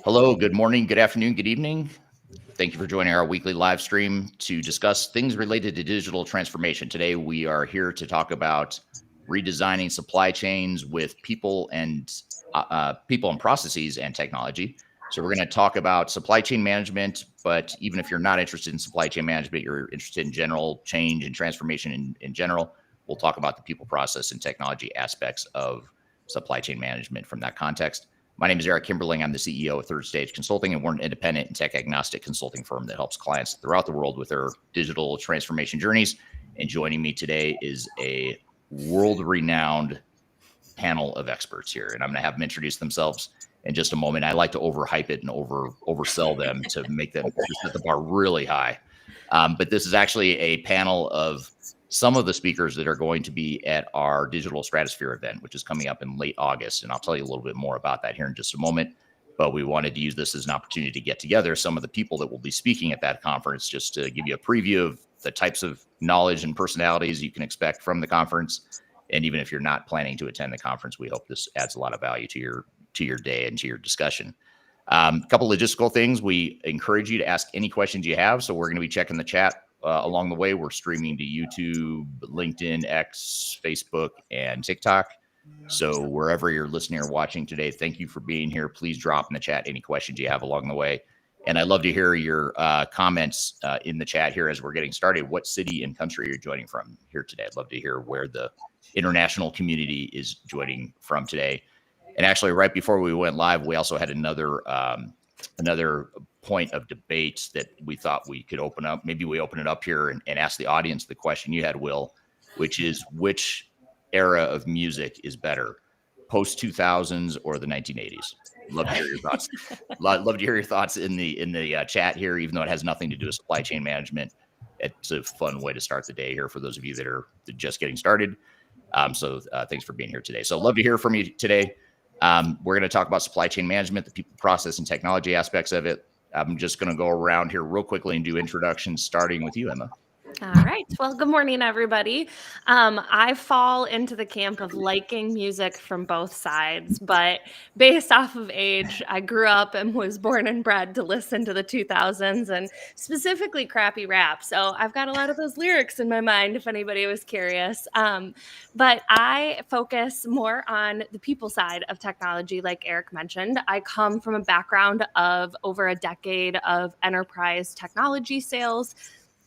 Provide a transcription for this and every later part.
Hello, good morning, good afternoon, good evening. Thank you for joining our weekly live stream to discuss things related to digital transformation. Today, we are here to talk about redesigning supply chains with people and processes and technology. So we're going to talk about supply chain management, but even if you're not interested in supply chain management, you're interested in general change and transformation in general, we'll talk about the people, process, and technology aspects of supply chain management from that context. My name is Eric Kimberling. I'm the CEO of Third Stage Consulting, and we're an independent and tech agnostic consulting firm that helps clients throughout the world with their digital transformation journeys. And joining me today is a world-renowned panel of experts here, and I'm going to have them introduce themselves in just a moment. I like to overhype it and oversell them to make them set the bar really high. But this is actually a panel of some of the speakers that are going to be at our Digital Stratosphere event, which is coming up in late August. And I'll tell you a little bit more about that here in just a moment. But we wanted to use this as an opportunity to get together some of the people that will be speaking at that conference, just to give you a preview of the types of knowledge and personalities you can expect from the conference. And even if you're not planning to attend the conference, we hope this adds a lot of value to your day and to your discussion. A couple logistical things. We encourage you to ask any questions you have. So we're going to be checking the chat along the way. We're streaming to YouTube, LinkedIn, X, Facebook, and TikTok. So wherever you're listening or watching today, thank you for being here. Please drop in the chat any questions you have along the way. And I'd love to hear your comments in the chat here as we're getting started. What city and country you're joining from here today? I'd love to hear where the international community is joining from today. And actually, right before we went live, we also had another point of debate that we thought we could open up. Maybe we open it up here and ask the audience the question you had, Will, which is which era of music is better, post 2000s or the 1980s? Love to hear your thoughts. Love to hear your thoughts in the chat here, even though it has nothing to do with supply chain management. It's a fun way to start the day here for those of you that are just getting started. So thanks for being here today. So love to hear from you today. We're going to talk about supply chain management, the people, process, and technology aspects of it. I'm just going to go around here real quickly and do introductions, starting with you, Emma. All right. Well, good morning, everybody. I fall into the camp of liking music from both sides, but based off of age, I grew up and was born and bred to listen to the 2000s and specifically crappy rap. So I've got a lot of those lyrics in my mind, if anybody was curious. But I focus more on the people side of technology, like Eric mentioned. I come from a background of over a decade of enterprise technology sales.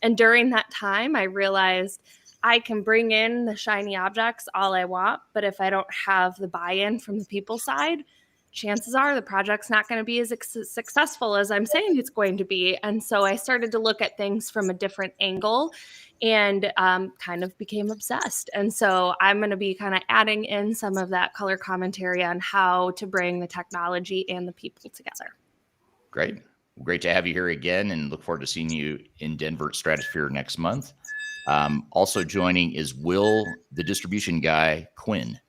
And during that time, I realized I can bring in the shiny objects all I want, but if I don't have the buy-in from the people side, chances are the project's not going to be as successful as I'm saying it's going to be. And so I started to look at things from a different angle and kind of became obsessed. And so I'm going to be kind of adding in some of that color commentary on how to bring the technology and the people together. Great. Great to have you here again, and look forward to seeing you in Denver Stratosphere next month. Also joining is Will, the distribution guy, Quinn.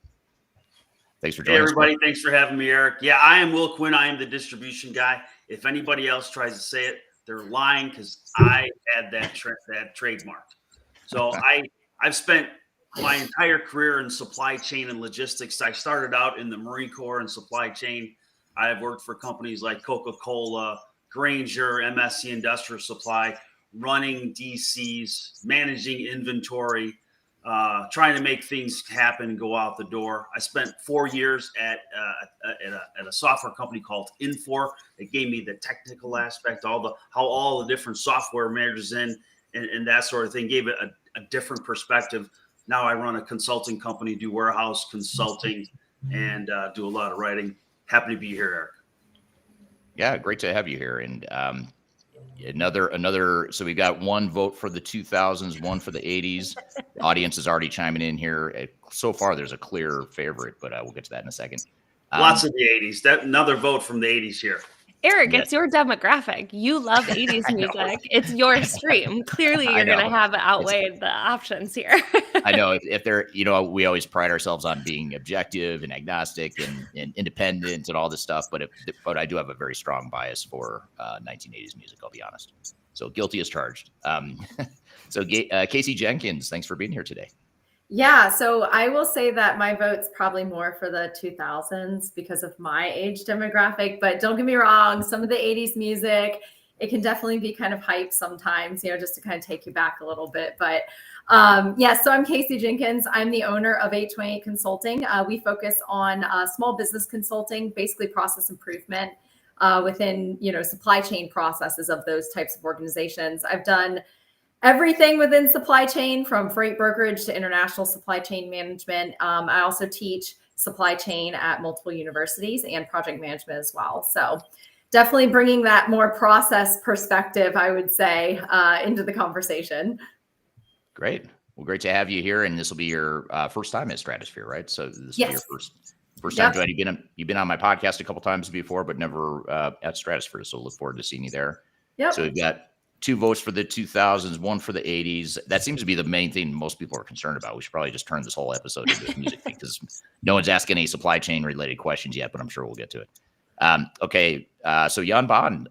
Thanks for joining us. Hey, everybody. Thanks for having me, Eric. Yeah, I am Will Quinn. I am the distribution guy. If anybody else tries to say it, they're lying because I had that trademarked. So I've spent my entire career in supply chain and logistics. I started out in the Marine Corps in supply chain. I have worked for companies like Coca-Cola, Grainger, MSC Industrial Supply, running DCs, managing inventory, trying to make things happen and go out the door. I spent 4 years at a software company called Infor. It gave me the technical aspect, how all the different software managers and that sort of thing, gave it a different perspective. Now I run a consulting company, do warehouse consulting, and do a lot of writing. Happy to be here, Eric. Yeah, great to have you here. And another. So we've got one vote for the 2000s, one for the 80s. The audience is already chiming in here. So far, there's a clear favorite, but we'll get to that in a second. Lots of the 80s. Another vote from the 80s here. Eric, it's your demographic. You love 80s music. It's your stream. Clearly, you're going to have outweighed the options here. I know if they're, we always pride ourselves on being objective and agnostic and independent and all this stuff. But I do have a very strong bias for 1980s music, I'll be honest. So guilty as charged. So Casey Jenkins, thanks for being here today. Yeah, so I will say that my vote's probably more for the 2000s because of my age demographic, but don't get me wrong, some of the 80s music, it can definitely be kind of hype sometimes, just to kind of take you back a little bit. But yeah, so I'm Casey Jenkins. I'm the owner of 828 Consulting. We focus on small business consulting, basically process improvement within, supply chain processes of those types of organizations. I've done everything within supply chain, from freight brokerage to international supply chain management. I also teach supply chain at multiple universities and project management as well. So definitely bringing that more process perspective, I would say, into the conversation. Great. Well, great to have you here. And this will be your first time at Stratosphere, right? So this will be your first time joining. You've been on my podcast a couple times before, but never at Stratosphere. So look forward to seeing you there. Yep. So we've got 2 votes for the 2000s, 1 for the 80s. That seems to be the main thing most people are concerned about. We should probably just turn this whole episode into a music thing, because no one's asking any supply chain related questions yet, but I'm sure we'll get to it. Okay. So Jan Bond,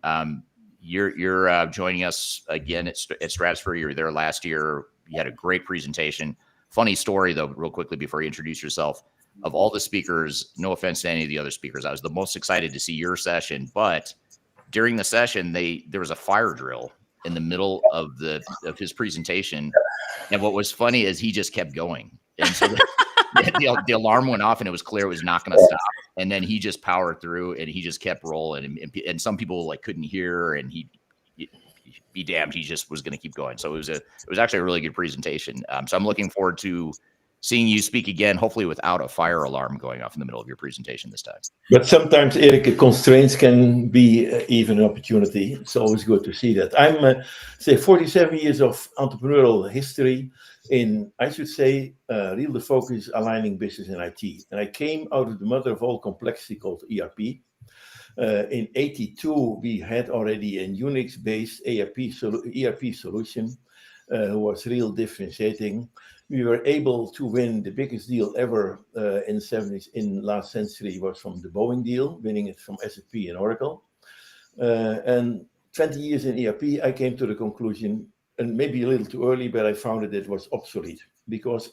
you're joining us again at Stratosphere. You were there last year. You had a great presentation. Funny story, though, real quickly before you introduce yourself. Of all the speakers, no offense to any of the other speakers, I was the most excited to see your session. But during the session, there was a fire drill in the middle of his presentation, and what was funny is he just kept going, and so the alarm went off, and it was clear it was not going to stop. And then he just powered through, and he just kept rolling, and some people couldn't hear, and he be damned, he just was going to keep going. So it was actually a really good presentation. So I'm looking forward to seeing you speak again, hopefully without a fire alarm going off in the middle of your presentation this time. But sometimes, Eric, constraints can be even an opportunity. It's always good to see that. I'm, 47 years of entrepreneurial history in, I should say, real the focus aligning business and IT. And I came out of the mother of all complexity called ERP. In 82, we had already a Unix-based ERP solution who was real differentiating. We were able to win the biggest deal ever in the 70s, in last century, was from the Boeing deal, winning it from SAP and Oracle. And 20 years in ERP, I came to the conclusion, and maybe a little too early, but I found it was obsolete, because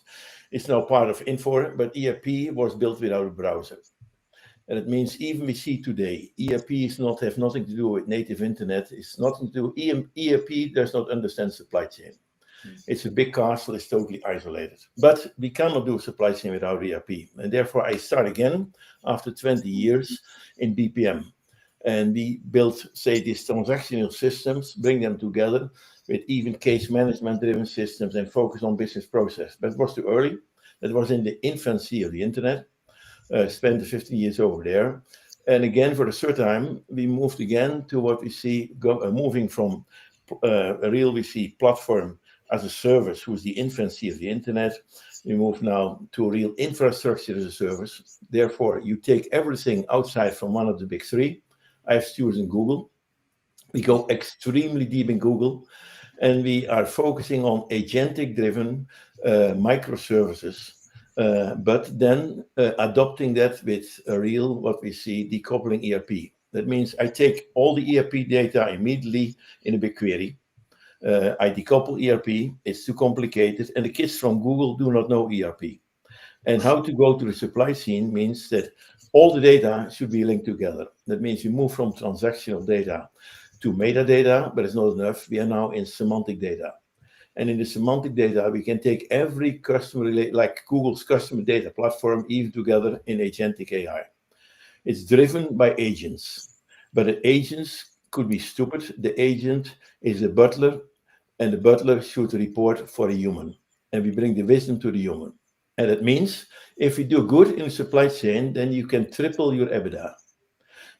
it's now part of Infor, but ERP was built without a browser. And it means even we see today, ERP have nothing to do with native internet. It's nothing to do. ERP does not understand supply chain. It's a big castle. It's totally isolated. But we cannot do supply chain without ERP. And therefore, I start again after 20 years in BPM. And we built, say, these transactional systems, bring them together with even case management-driven systems, and focus on business process. But it was too early. That was in the infancy of the internet. Spent the 15 years over there. And again, for the third time, we moved again to what we see moving from we see platform as a service, who's the infancy of the internet. We move now to a real infrastructure as a service. Therefore, you take everything outside from one of the big three. I've chosen Google. We go extremely deep in Google, and we are focusing on agentic-driven microservices. But then adopting that with a real, what we see, decoupling ERP. That means I take all the ERP data immediately in a BigQuery. I decouple ERP, it's too complicated, and the kids from Google do not know ERP. And how to go to the supply chain means that all the data should be linked together. That means you move from transactional data to metadata, but it's not enough. We are now in semantic data. And in the semantic data, we can take every customer, like Google's customer data platform, even together in agentic AI. It's driven by agents, but the agents could be stupid. The agent is a butler, and the butler should report for a human. And we bring the wisdom to the human. And that means if you do good in the supply chain, then you can triple your EBITDA.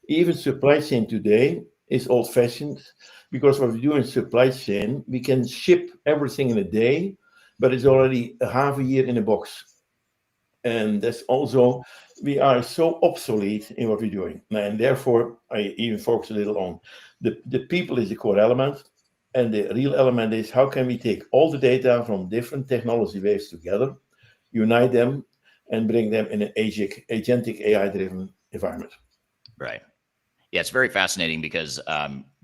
Even supply chain today is old-fashioned, because what we do in supply chain, we can ship everything in a day, but it's already a half a year in a box. And that's also, we are so obsolete in what we're doing. And therefore, I even focus a little on the people is the core element. And the real element is, how can we take all the data from different technology waves together, unite them, and bring them in an agentic AI-driven environment. Right. Yeah, it's very fascinating because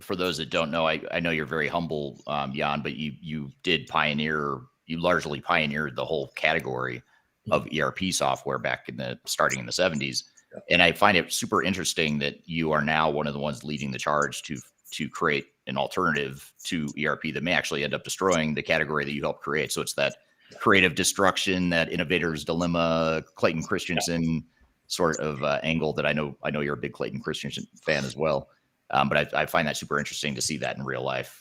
for those that don't know, I know you're very humble, Jan, but you did pioneer largely pioneered the whole category of ERP software back starting in the 70s. And I find it super interesting that you are now one of the ones leading the charge to create an alternative to ERP that may actually end up destroying the category that you helped create. So it's that creative destruction, that innovator's dilemma, Clayton Christensen sort of angle that I know you're a big Clayton Christensen fan as well. But I find that super interesting to see that in real life,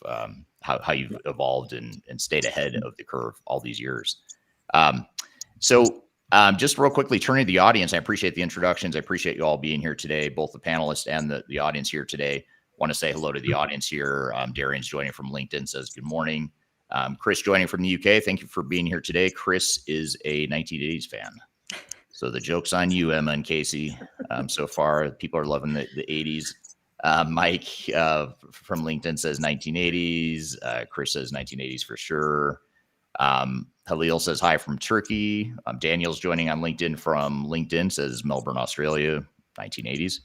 how you've evolved and stayed ahead of the curve all these years. So just real quickly, turning to the audience, I appreciate the introductions. I appreciate you all being here today, both the panelists and the audience here today. Want to say hello to the audience here. Darian's joining from LinkedIn, says good morning. Chris joining from the UK. Thank you for being here today. Chris is a 1980s fan. So the joke's on you, Emma and Casey. So far, people are loving the 80s. Mike from LinkedIn says 1980s. Chris says 1980s for sure. Halil says hi from Turkey. Daniel's joining on LinkedIn from LinkedIn, says Melbourne, Australia, 1980s.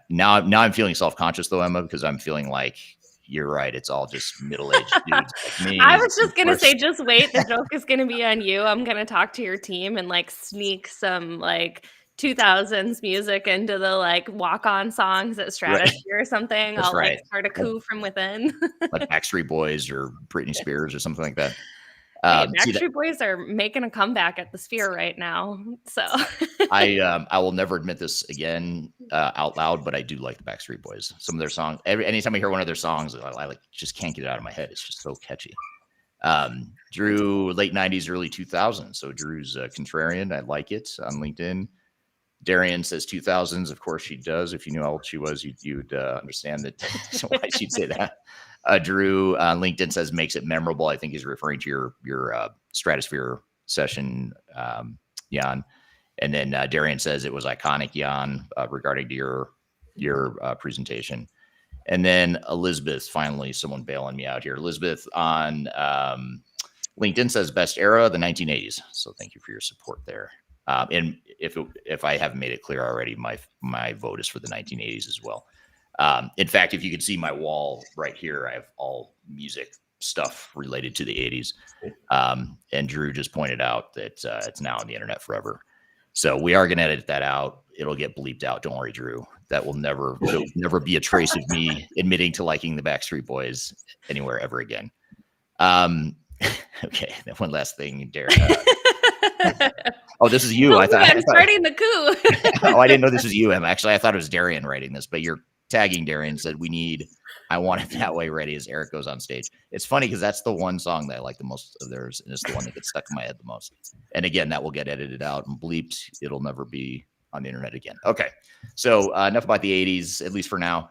Now I'm feeling self-conscious though, Emma, because I'm feeling like you're right. It's all just middle-aged dudes like me. I was just going to say, just wait. The joke is going to be on you. I'm going to talk to your team and like sneak some like 2000s music into the like walk-on songs at Stratosphere or something. That's I'll right. like start a coup from within. Like Backstreet Boys or Britney Spears or something like that. Hey, Backstreet Boys are making a comeback at the Sphere right now. So I will never admit this again out loud, but I do like the Backstreet Boys. Some of their songs, anytime I hear one of their songs, I like just can't get it out of my head. It's just so catchy. Drew, late 90s, early 2000s. So Drew's contrarian. I like it on LinkedIn. Darian says 2000s. Of course she does. If you knew how old she was, you'd understand that why she'd say that. Drew on LinkedIn says makes it memorable. I think he's referring to your Stratosphere session, Jan. And then Darian says it was iconic, Jan, regarding to your presentation. And then Elizabeth, finally, someone bailing me out here. Elizabeth on LinkedIn says best era, the 1980s. So thank you for your support there. And if I haven't made it clear already, my vote is for the 1980s as well. In fact, if you could see my wall right here, I have all music stuff related to the 80s. And Drew just pointed out that it's now on the internet forever. So we are going to edit that out. It'll get bleeped out. Don't worry, Drew. That will never be a trace of me admitting to liking the Backstreet Boys anywhere ever again. Okay, then one last thing, Darren. Oh, this is you. I'm starting the coup. Oh, I didn't know this was you, Em. Actually, I thought it was Darian writing this, but you're tagging Darian, said I want it that way ready as Eric goes on stage. It's funny because that's the one song that I like the most of theirs, and it's the one that gets stuck in my head the most. And again, that will get edited out and bleeped. It'll never be on the internet again. Okay, so enough about the 80s, at least for now.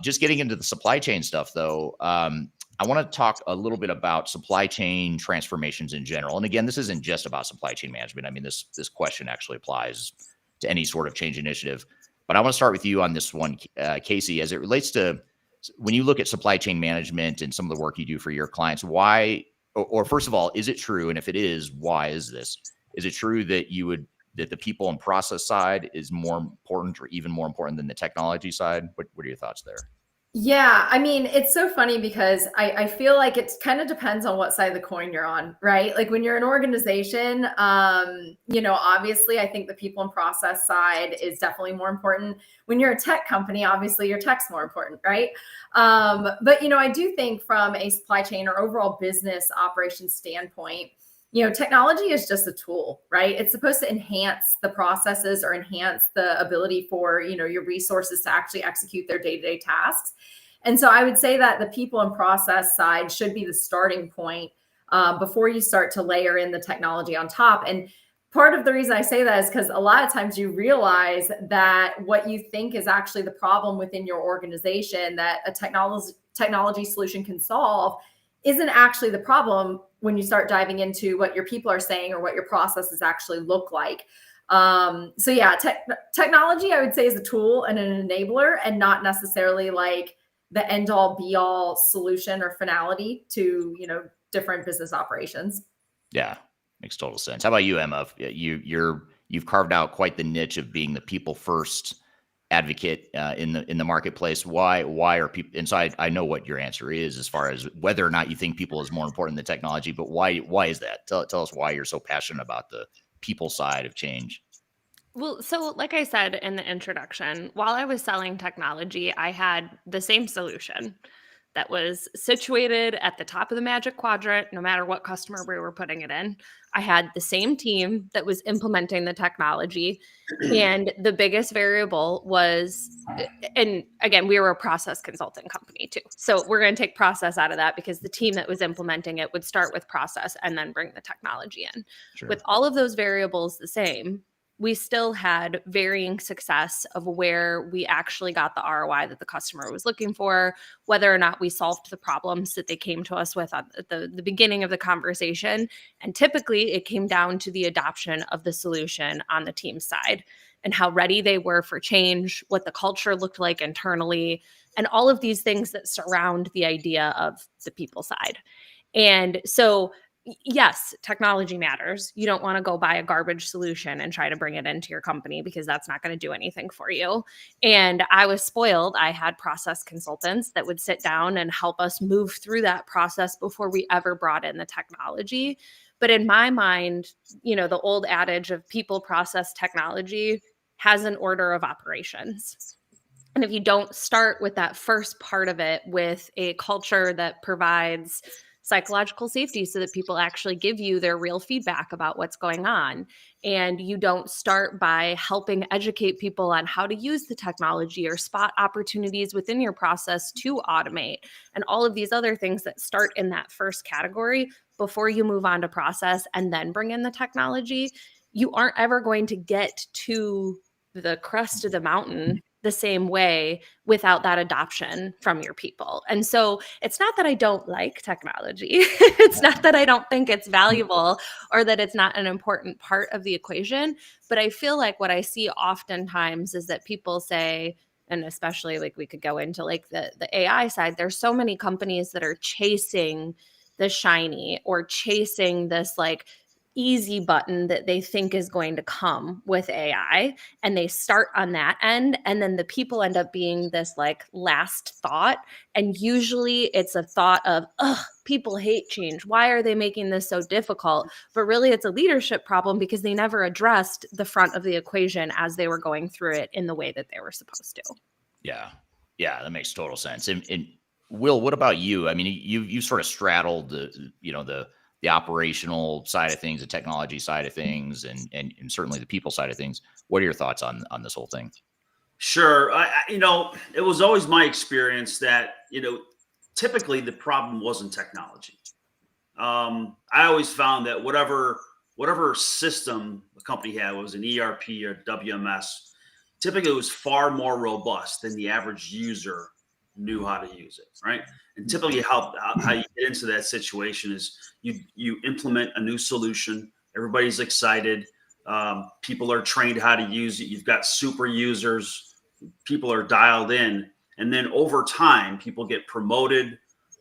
Just getting into the supply chain stuff, though. I want to talk a little bit about supply chain transformations in general. And again, this isn't just about supply chain management. I mean, this question actually applies to any sort of change initiative. But I want to start with you on this one, Casey, as it relates to when you look at supply chain management and some of the work you do for your clients, why, or first of all, is it true? And if it is, why is this? Is it true that that the people and process side is more important or even more important than the technology side? What are your thoughts there? Yeah, I mean, it's so funny because I feel like it kind of depends on what side of the coin you're on, right? Like when you're an organization, obviously I think the people and process side is definitely more important. When you're a tech company, obviously your tech's more important, right? But I do think from a supply chain or overall business operations standpoint, technology is just a tool, right? It's supposed to enhance the processes or enhance the ability for, your resources to actually execute their day-to-day tasks. And so I would say that the people and process side should be the starting point before you start to layer in the technology on top. And part of the reason I say that is because a lot of times you realize that what you think is actually the problem within your organization that a technology solution can solve isn't actually the problem when you start diving into what your people are saying or what your processes actually look like. Technology, I would say, is a tool and an enabler and not necessarily like the end all be all solution or finality to, different business operations. Yeah, makes total sense. How about you, Emma? You've carved out quite the niche of being the people first advocate in the marketplace. Why are people? And so I know what your answer is as far as whether or not you think people is more important than technology. But why is that? Tell us why you're so passionate about the people side of change. Well, so like I said in the introduction, while I was selling technology, I had the same solution that was situated at the top of the Magic Quadrant, no matter what customer we were putting it in. I had the same team that was implementing the technology. And the biggest variable was, and again, we were a process consulting company too. So we're going to take process out of that because the team that was implementing it would start with process and then bring the technology in. Sure. With all of those variables the same, we still had varying success of where we actually got the ROI that the customer was looking for, whether or not we solved the problems that they came to us with at the beginning of the conversation. And typically it came down to the adoption of the solution on the team side and how ready they were for change, what the culture looked like internally, and all of these things that surround the idea of the people side. And so yes, technology matters. You don't want to go buy a garbage solution and try to bring it into your company because that's not going to do anything for you. And I was spoiled. I had process consultants that would sit down and help us move through that process before we ever brought in the technology. But in my mind, the old adage of people, process, technology has an order of operations. And if you don't start with that first part of it with a culture that provides psychological safety so that people actually give you their real feedback about what's going on, and you don't start by helping educate people on how to use the technology or spot opportunities within your process to automate and all of these other things that start in that first category before you move on to process and then bring in the technology, you aren't ever going to get to the crest of the mountain the same way without that adoption from your people. And so it's not that I don't like technology. It's not that I don't think it's valuable or that it's not an important part of the equation. But I feel like what I see oftentimes is that people say, and especially like we could go into like the AI side, there's so many companies that are chasing the shiny or chasing this like easy button that they think is going to come with AI, and they start on that end, and then the people end up being this like last thought, and usually it's a thought of, people hate change, why are they making this so difficult? But really it's a leadership problem because they never addressed the front of the equation as they were going through it in the way that they were supposed to. Yeah that makes total sense. And Will, what about you? I mean, you sort of straddled the operational side of things, the technology side of things, and certainly the people side of things. What are your thoughts on this whole thing? Sure. It was always my experience that, typically the problem wasn't technology. I always found that whatever system the company had, was an ERP or WMS, typically it was far more robust than the average user knew how to use it, right? And typically how you get into that situation is you implement a new solution, everybody's excited, people are trained how to use it, you've got super users, people are dialed in, and then over time people get promoted,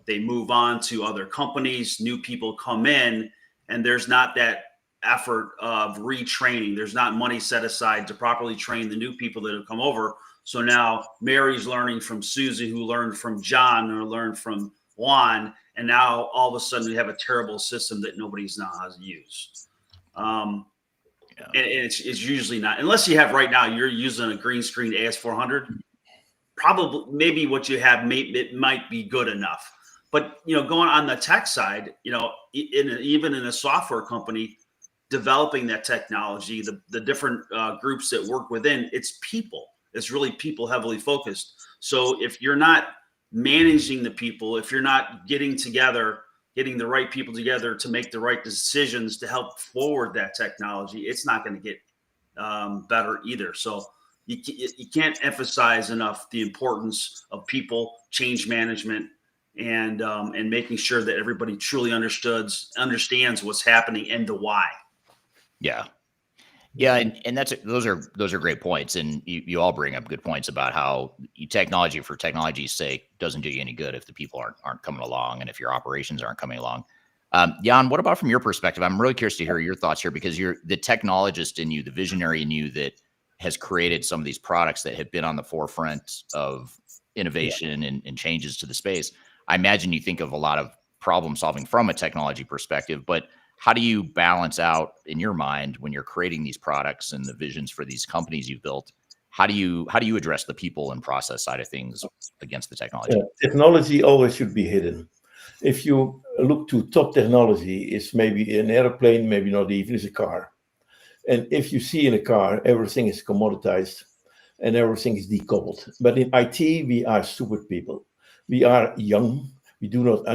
they move on to other companies, new people come in, and there's not that effort of retraining. There's not money set aside to properly train the new people that have come over. So now Mary's learning from Susie, who learned from John, or learned from Juan, and now all of a sudden we have a terrible system that nobody's knows how to use. And it's usually not, unless you have right now, you're using a green screen AS400, probably maybe what you have, it might be good enough. But, going on the tech side, even in a software company, developing that technology, the different groups that work within, it's people. It's really people heavily focused. So if you're not managing the people, if you're not getting the right people together to make the right decisions to help forward that technology, it's not going to get better either. So you can't emphasize enough the importance of people, change management, and making sure that everybody truly understands what's happening and the why. Yeah, and those are great points, and you all bring up good points about how technology for technology's sake doesn't do you any good if the people aren't coming along, and if your operations aren't coming along. Jan, what about from your perspective? I'm really curious to hear your thoughts here, because you're the technologist in you, the visionary in you that has created some of these products that have been on the forefront of innovation and changes to the space. I imagine you think of a lot of problem solving from a technology perspective, but how do you balance out in your mind when you're creating these products and the visions for these companies you've built? How do you address the people and process side of things against the technology? Technology always should be hidden. If you look to top technology, it's maybe an airplane, maybe not even, it's a car. And if you see in a car, everything is commoditized and everything is decoupled. But in IT, we are stupid people. We are young. We do not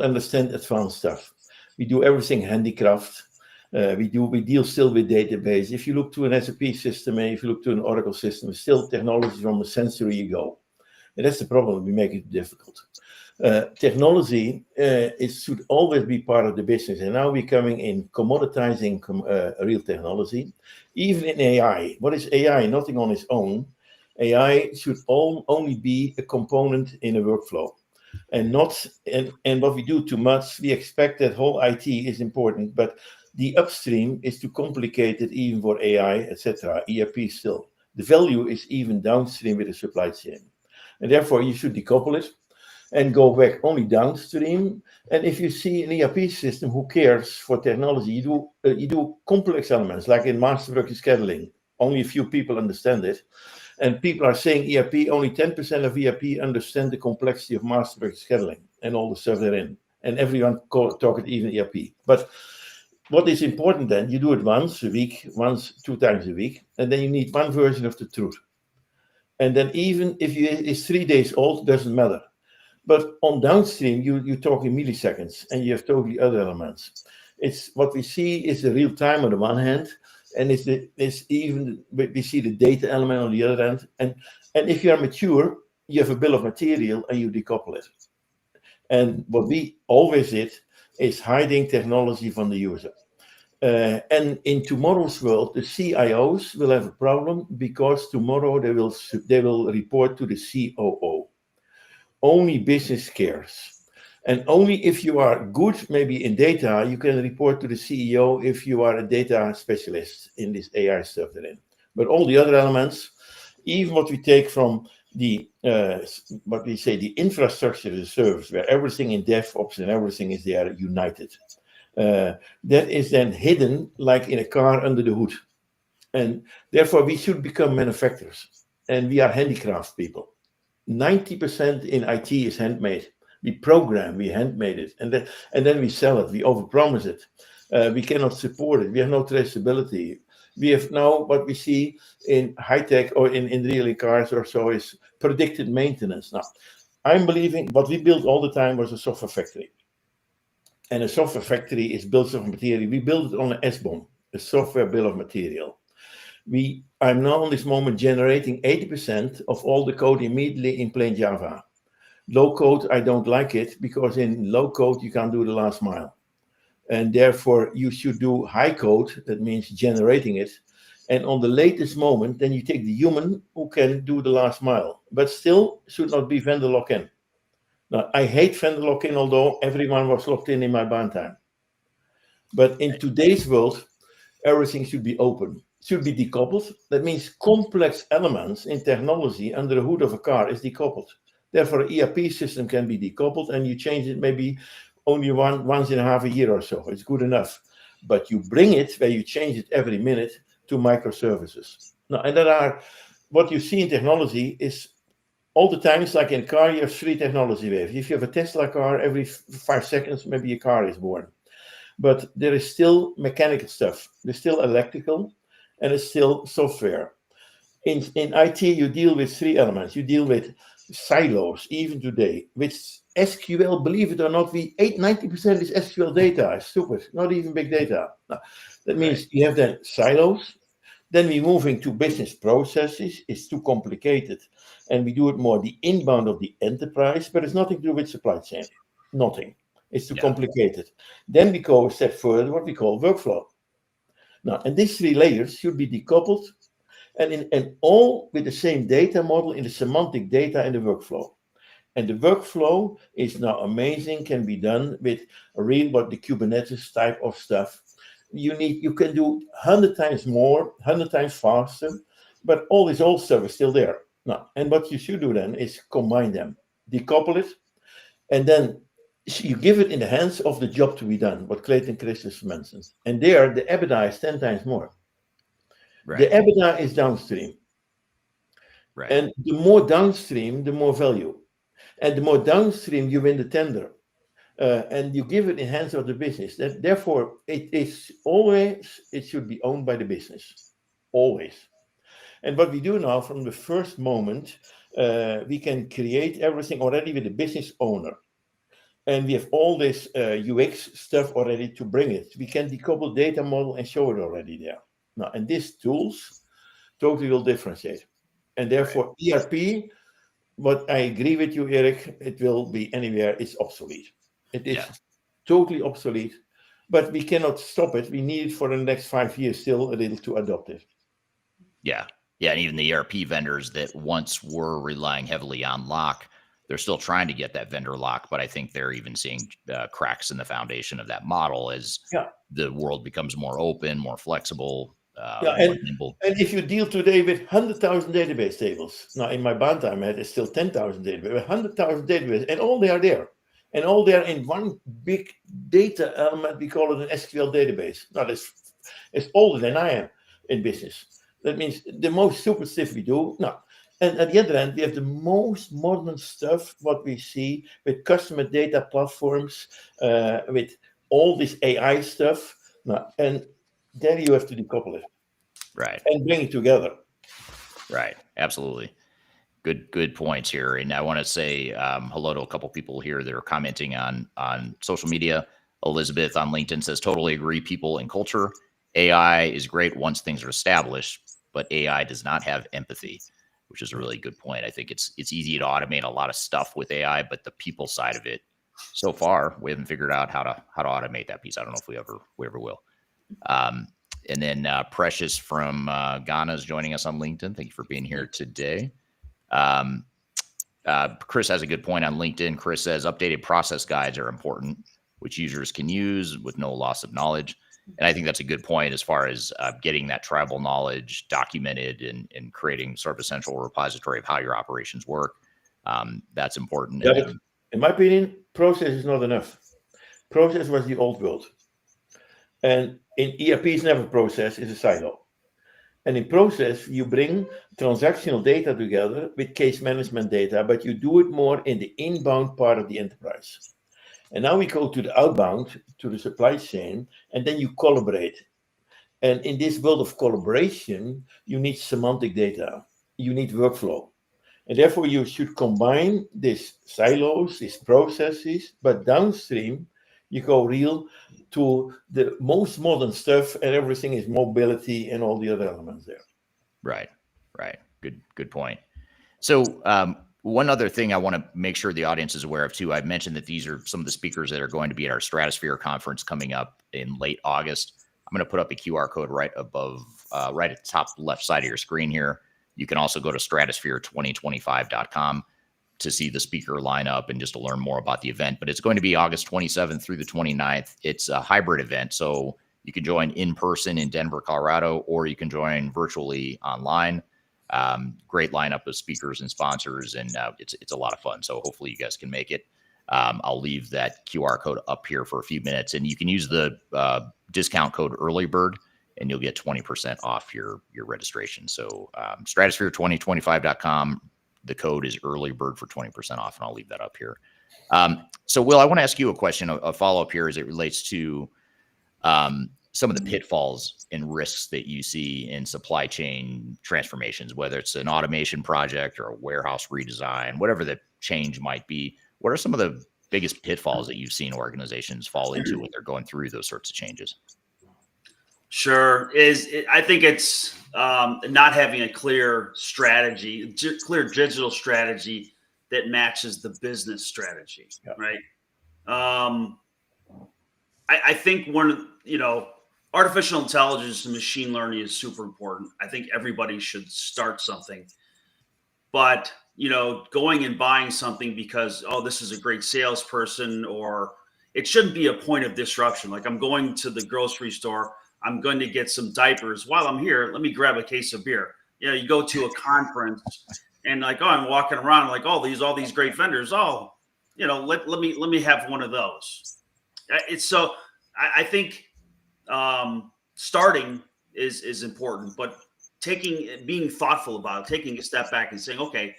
understand advanced stuff. We do everything handicraft. We deal still with database. If you look to an SAP system and if you look to an Oracle system, it's still technology from a century ago. And that's the problem. We make it difficult. Technology should always be part of the business. And now we're coming in commoditizing real technology. Even in AI. What is AI? Nothing on its own. AI should only be a component in a workflow. And what we do too much, we expect that whole IT is important, but the upstream is too complicated even for AI, etc. ERP still. The value is even downstream with the supply chain. And therefore, you should decouple it and go back only downstream. And if you see an ERP system, who cares for technology? You do complex elements, like in master work scheduling. Only a few people understand it. And people are saying ERP, only 10% of ERP understand the complexity of master work scheduling and all the stuff therein. And everyone talk it even ERP. But what is important then, you do it once a week, 2 times a week, and then you need one version of the truth. And then even if it's 3 days old, doesn't matter. But on downstream, you talk in milliseconds, and you have totally other elements. It's what we see is the real time on the one hand, and we see the data element on the other end. And if you are mature, you have a bill of material and you decouple it. And what we always did is hiding technology from the user. And in tomorrow's world, the CIOs will have a problem because tomorrow they will report to the COO. Only business cares. And only if you are good, maybe in data, you can report to the CEO if you are a data specialist in this AI stuff therein. But all the other elements, even what we take from the the infrastructure as a service, where everything in DevOps and everything is there united. That is then hidden like in a car under the hood. And therefore we should become manufacturers. And we are handicraft people. 90% in IT is handmade. We program, we handmade it, and then we sell it, we overpromise it. We cannot support it, we have no traceability. We have now what we see in high tech or in really cars or so is predicted maintenance. Now, I'm believing what we built all the time was a software factory. And a software factory is built of material. We built it on an SBOM, a software bill of material. I'm now in this moment generating 80% of all the code immediately in plain Java. Low code, I don't like it because in low code, you can't do the last mile. And therefore, you should do high code. That means generating it. And on the latest moment, then you take the human who can do the last mile, but still should not be vendor lock-in. Now, I hate vendor lock-in, although everyone was locked in my barn time. But in today's world, everything should be open, should be decoupled. That means complex elements in technology under the hood of a car is decoupled. Therefore, an ERP system can be decoupled and you change it maybe only once in a half a year or so. It's good enough. But you bring it where you change it every minute to microservices. Now, and what you see in technology is all the time, it's like in a car, you have 3 technology waves. If you have a Tesla car, every 5 seconds, maybe a car is born. But there is still mechanical stuff. There's still electrical and it's still software. In IT, you deal with 3 elements. You deal with silos, even today, which SQL, believe it or not, 90% is SQL data. It's stupid, not even big data. Now, that means you have then silos. Then we're moving to business processes. It's too complicated. And we do it more the inbound of the enterprise, but it's nothing to do with supply chain. Nothing. It's too complicated. Then we go a step further, what we call workflow. Now, and these 3 layers should be decoupled and all with the same data model in the semantic data and the workflow. And the workflow is now amazing, can be done with the Kubernetes type of stuff. You can do 100 times more, 100 times faster, but all this old stuff is still there. No, and what you should do then is combine them, decouple it, and then you give it in the hands of the job to be done, what Clayton Chris has mentioned. And there, the EBITDA is 10 times more. Right. The EBITDA is downstream. Right. And the more downstream, the more value. And the more downstream you win the tender. And you give it in hands of the business. Therefore, it should be owned by the business. Always. And what we do now, from the first moment, we can create everything already with the business owner. And we have all this UX stuff already to bring it. We can decouple data model and show it already there. Now, and these tools totally will differentiate. And therefore, ERP, what I agree with you, Eric, it will be anywhere, it's obsolete. It is totally obsolete, but we cannot stop it. We need it for the next 5 years still a little to adopt it. Yeah. Yeah. And even the ERP vendors that once were relying heavily on lock, they're still trying to get that vendor lock, but I think they're even seeing cracks in the foundation of that model as the world becomes more open, more flexible, more nimble. And if you deal today with 100,000 database tables, now in my band time, it's still 10,000 database, 100,000 database, and all they are there. And all they are in one big data element, we call it an SQL database. Now, it's older than I am in business. That means the most stupid stuff we do. No. And at the other end, we have the most modern stuff, what we see with customer data platforms, with all this AI stuff. And then you have to decouple it. Right. And bring it together. Right. Absolutely. Good points here. And I want to say hello to a couple people here that are commenting on social media. Elizabeth on LinkedIn says, totally agree, people and culture. AI is great once things are established, but AI does not have empathy, which is a really good point. I think it's easy to automate a lot of stuff with AI, but the people side of it, so far, we haven't figured out how to automate that piece. I don't know if we ever will. And then Precious from Ghana is joining us on LinkedIn. Thank you for being here today. Chris has a good point on LinkedIn. Chris says updated process guides are important, which users can use with no loss of knowledge. And I think that's a good point as far as getting that tribal knowledge documented and creating sort of a central repository of how your operations work. That's important. Yeah, but in my opinion, process is not enough. Process was the old world. And in ERP, it's never process, it's a silo. And in process, you bring transactional data together with case management data, but you do it more in the inbound part of the enterprise. And now we go to the outbound, to the supply chain, and then you collaborate. And in this world of collaboration, you need semantic data, you need workflow. And therefore, you should combine these silos, these processes, but downstream, you go real to the most modern stuff, and everything is mobility and all the other elements there. Right. Good point. So one other thing I want to make sure the audience is aware of too, I've mentioned that these are some of the speakers that are going to be at our Stratosphere conference coming up in late August. I'm going to put up a QR code right above, right at the top left side of your screen here. You can also go to stratosphere2025.com to see the speaker lineup and just to learn more about the event. But it's going to be August 27th through the 29th. It's a hybrid event, so you can join in person in Denver, Colorado, or you can join virtually online. Great lineup of speakers and sponsors, and it's a lot of fun. So hopefully you guys can make it. I'll leave that QR code up here for a few minutes, and you can use the discount code EarlyBird, and you'll get 20% off your registration. So stratosphere2025.com. The code is EarlyBird for 20% off, and I'll leave that up here. So Will, I want to ask you a question, a follow-up here as it relates to some of the pitfalls and risks that you see in supply chain transformations, whether it's an automation project or a warehouse redesign, whatever the change might be. What are some of the biggest pitfalls that you've seen organizations fall into when they're going through those sorts of changes? Sure. I think it's not having a clear strategy, clear digital strategy that matches the business strategy, right? I think artificial intelligence and machine learning is super important. I think everybody should start something. But, going and buying something because, this is a great salesperson, or it shouldn't be a point of disruption. Like, I'm going to the grocery store, I'm going to get some diapers. While I'm here, let me grab a case of beer. you go to a conference and like, oh, I'm walking around like, oh, all these great vendors. Oh, let me have one of those. It's so I think starting is important, but being thoughtful about it, taking a step back and saying, okay,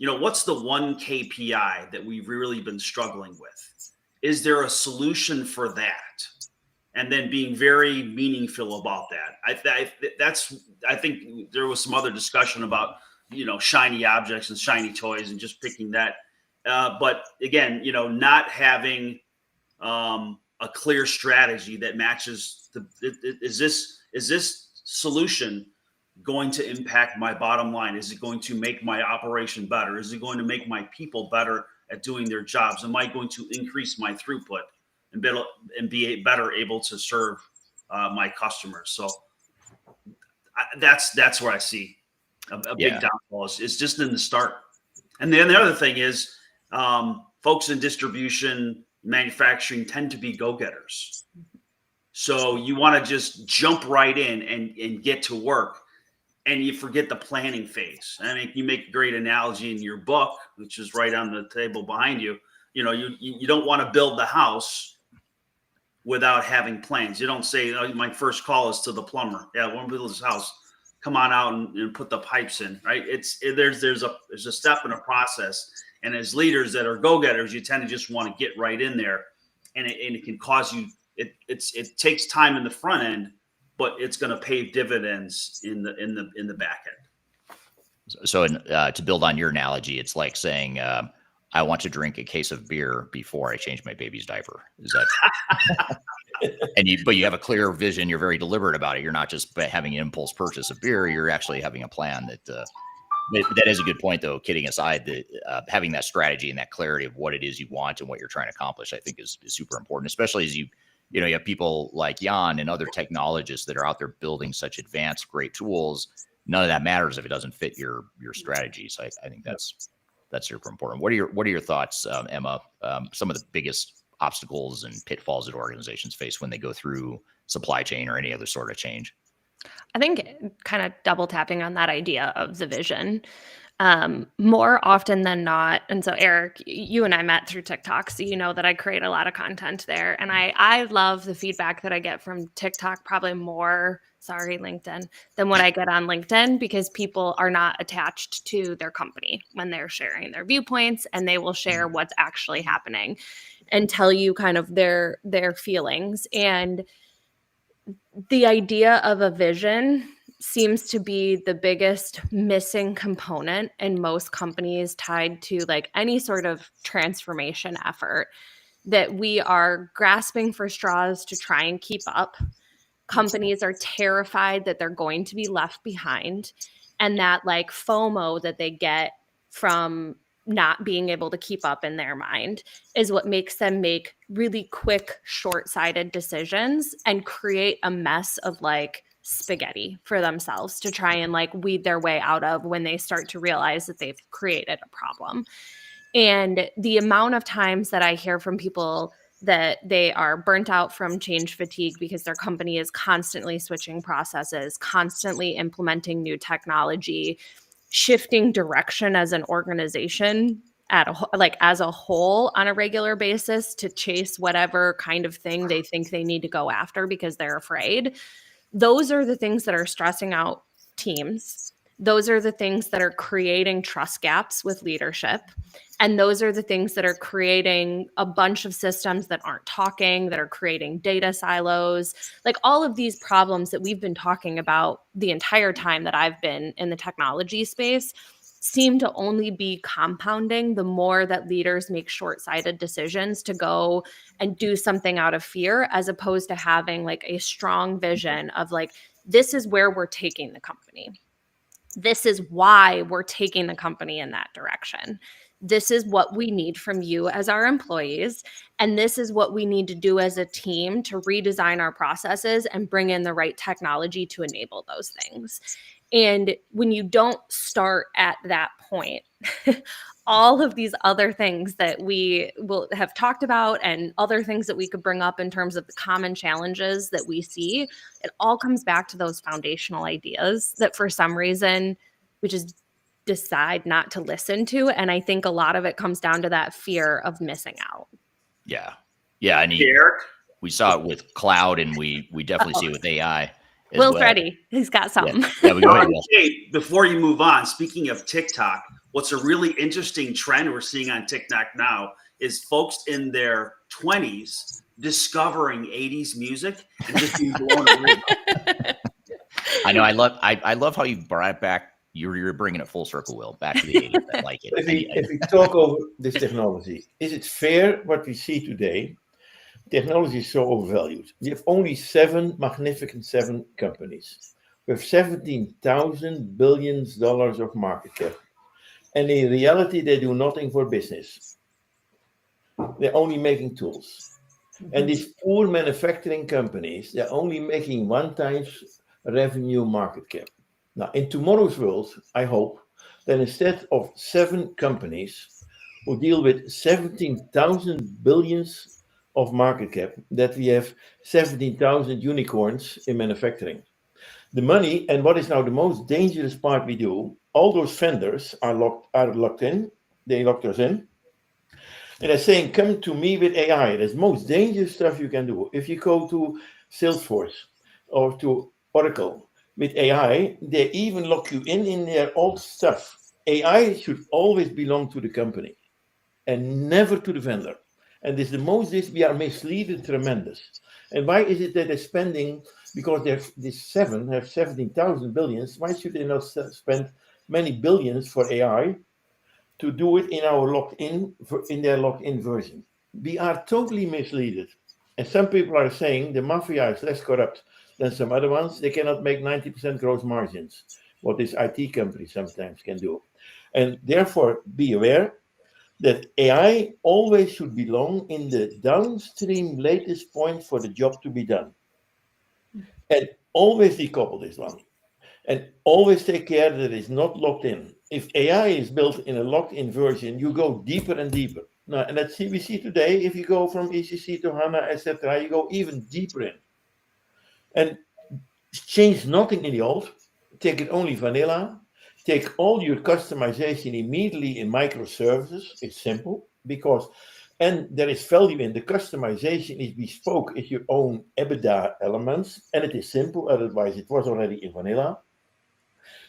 what's the one KPI that we've really been struggling with? Is there a solution for that? And then being very meaningful about that. I think there was some other discussion about, shiny objects and shiny toys and just picking that. But again, not having a clear strategy that matches is this solution going to impact my bottom line? Is it going to make my operation better? Is it going to make my people better at doing their jobs? Am I going to increase my throughput and be better able to serve my customers? So that's where I see a big downfall is just in the start. And then the other thing is folks in distribution, manufacturing tend to be go-getters. So you want to just jump right in and get to work, and you forget the planning phase. I think you make a great analogy in your book, which is right on the table behind you. You don't want to build the house without having plans. You don't say, oh, my first call is to the plumber. Yeah, I want to build this house. Come on out and put the pipes in, right? There's a step in a process. And as leaders that are go-getters, you tend to just want to get right in there, and it can cause you. It takes time in the front end, but it's going to pay dividends in the back end. So to build on your analogy, it's like saying, I want to drink a case of beer before I change my baby's diaper. Is that? But you have a clear vision. You're very deliberate about it. You're not just having an impulse purchase of beer. You're actually having a plan that. That is a good point, though. Kidding aside, that having that strategy and that clarity of what it is you want and what you're trying to accomplish, I think is super important, especially as you have people like Jan and other technologists that are out there building such advanced, great tools. None of that matters if it doesn't fit your strategy. So I think that's super important. What are your thoughts, Emma? Some of the biggest obstacles and pitfalls that organizations face when they go through supply chain or any other sort of change? I think kind of double tapping on that idea of the vision, more often than not. And so Eric, you and I met through TikTok, so you know that I create a lot of content there. And I love the feedback that I get from TikTok, probably more, LinkedIn, than what I get on LinkedIn, because people are not attached to their company when they're sharing their viewpoints, and they will share what's actually happening and tell you kind of their feelings. And the idea of a vision seems to be the biggest missing component in most companies tied to like any sort of transformation effort, that we are grasping for straws to try and keep up. Companies are terrified that they're going to be left behind, and that like FOMO that they get from not being able to keep up in their mind is what makes them make really quick, short-sighted decisions and create a mess of like spaghetti for themselves to try and like weed their way out of when they start to realize that they've created a problem. And the amount of times that I hear from people that they are burnt out from change fatigue because their company is constantly switching processes, constantly implementing new technology, shifting direction as an organization as a whole on a regular basis to chase whatever kind of thing they think they need to go after because they're afraid. Those are the things that are stressing out teams. Those are the things that are creating trust gaps with leadership. And those are the things that are creating a bunch of systems that aren't talking, that are creating data silos. Like all of these problems that we've been talking about the entire time that I've been in the technology space seem to only be compounding the more that leaders make short-sighted decisions to go and do something out of fear, as opposed to having like a strong vision of like, this is where we're taking the company. This is why we're taking the company in that direction. This is what we need from you as our employees. And this is what we need to do as a team to redesign our processes and bring in the right technology to enable those things. And when you don't start at that point, all of these other things that we will have talked about and other things that we could bring up in terms of the common challenges that we see, it all comes back to those foundational ideas that for some reason we just decide not to listen to. And I think a lot of it comes down to that fear of missing out. Yeah. Yeah. And Eric, we saw it with cloud, and we definitely see it with AI. Will's ready. He's got something. Yeah, we go ahead. Will. Hey, before you move on, speaking of TikTok, what's a really interesting trend we're seeing on TikTok now is folks in their 20s discovering 80s music and just being blown away. I know. I love how you brought back. You're bringing it full circle, Will, back to the 80s. I like it. If we talk over this technology, is it fair what we see today? Technology is so overvalued. We have only magnificent seven companies with $17,000 billion of market cap. And in reality, they do nothing for business. They're only making tools. And these poor manufacturing companies, they're only making 1 times revenue market cap. Now, in tomorrow's world, I hope that instead of 7 companies who deal with 17,000 billions of market cap, that we have 17,000 unicorns in manufacturing. The money, and what is now the most dangerous part we do, all those vendors are locked in. They locked us in. And they're saying, come to me with AI. That's the most dangerous stuff you can do. If you go to Salesforce or to Oracle with AI, they even lock you in their old stuff. AI should always belong to the company and never to the vendor. And this we are misleading tremendous. And why is it that they're spending, because these 7 have 17,000 billions, why should they not spend many billions for AI to do it in their locked-in version? We are totally misleaded. And some people are saying the mafia is less corrupt than some other ones. They cannot make 90% gross margins, what this IT company sometimes can do. And therefore, be aware that AI always should belong in the downstream latest point for the job to be done. And always decouple this one. And always take care that it's not locked in. If AI is built in a locked-in version, you go deeper and deeper. Now, and we see today, if you go from ECC to HANA, etc., you go even deeper in. And change nothing in the old. Take it only vanilla. Take all your customization immediately in microservices. It's simple and there is value in the customization is bespoke. It's your own EBITDA elements, and it is simple. Otherwise, it was already in vanilla.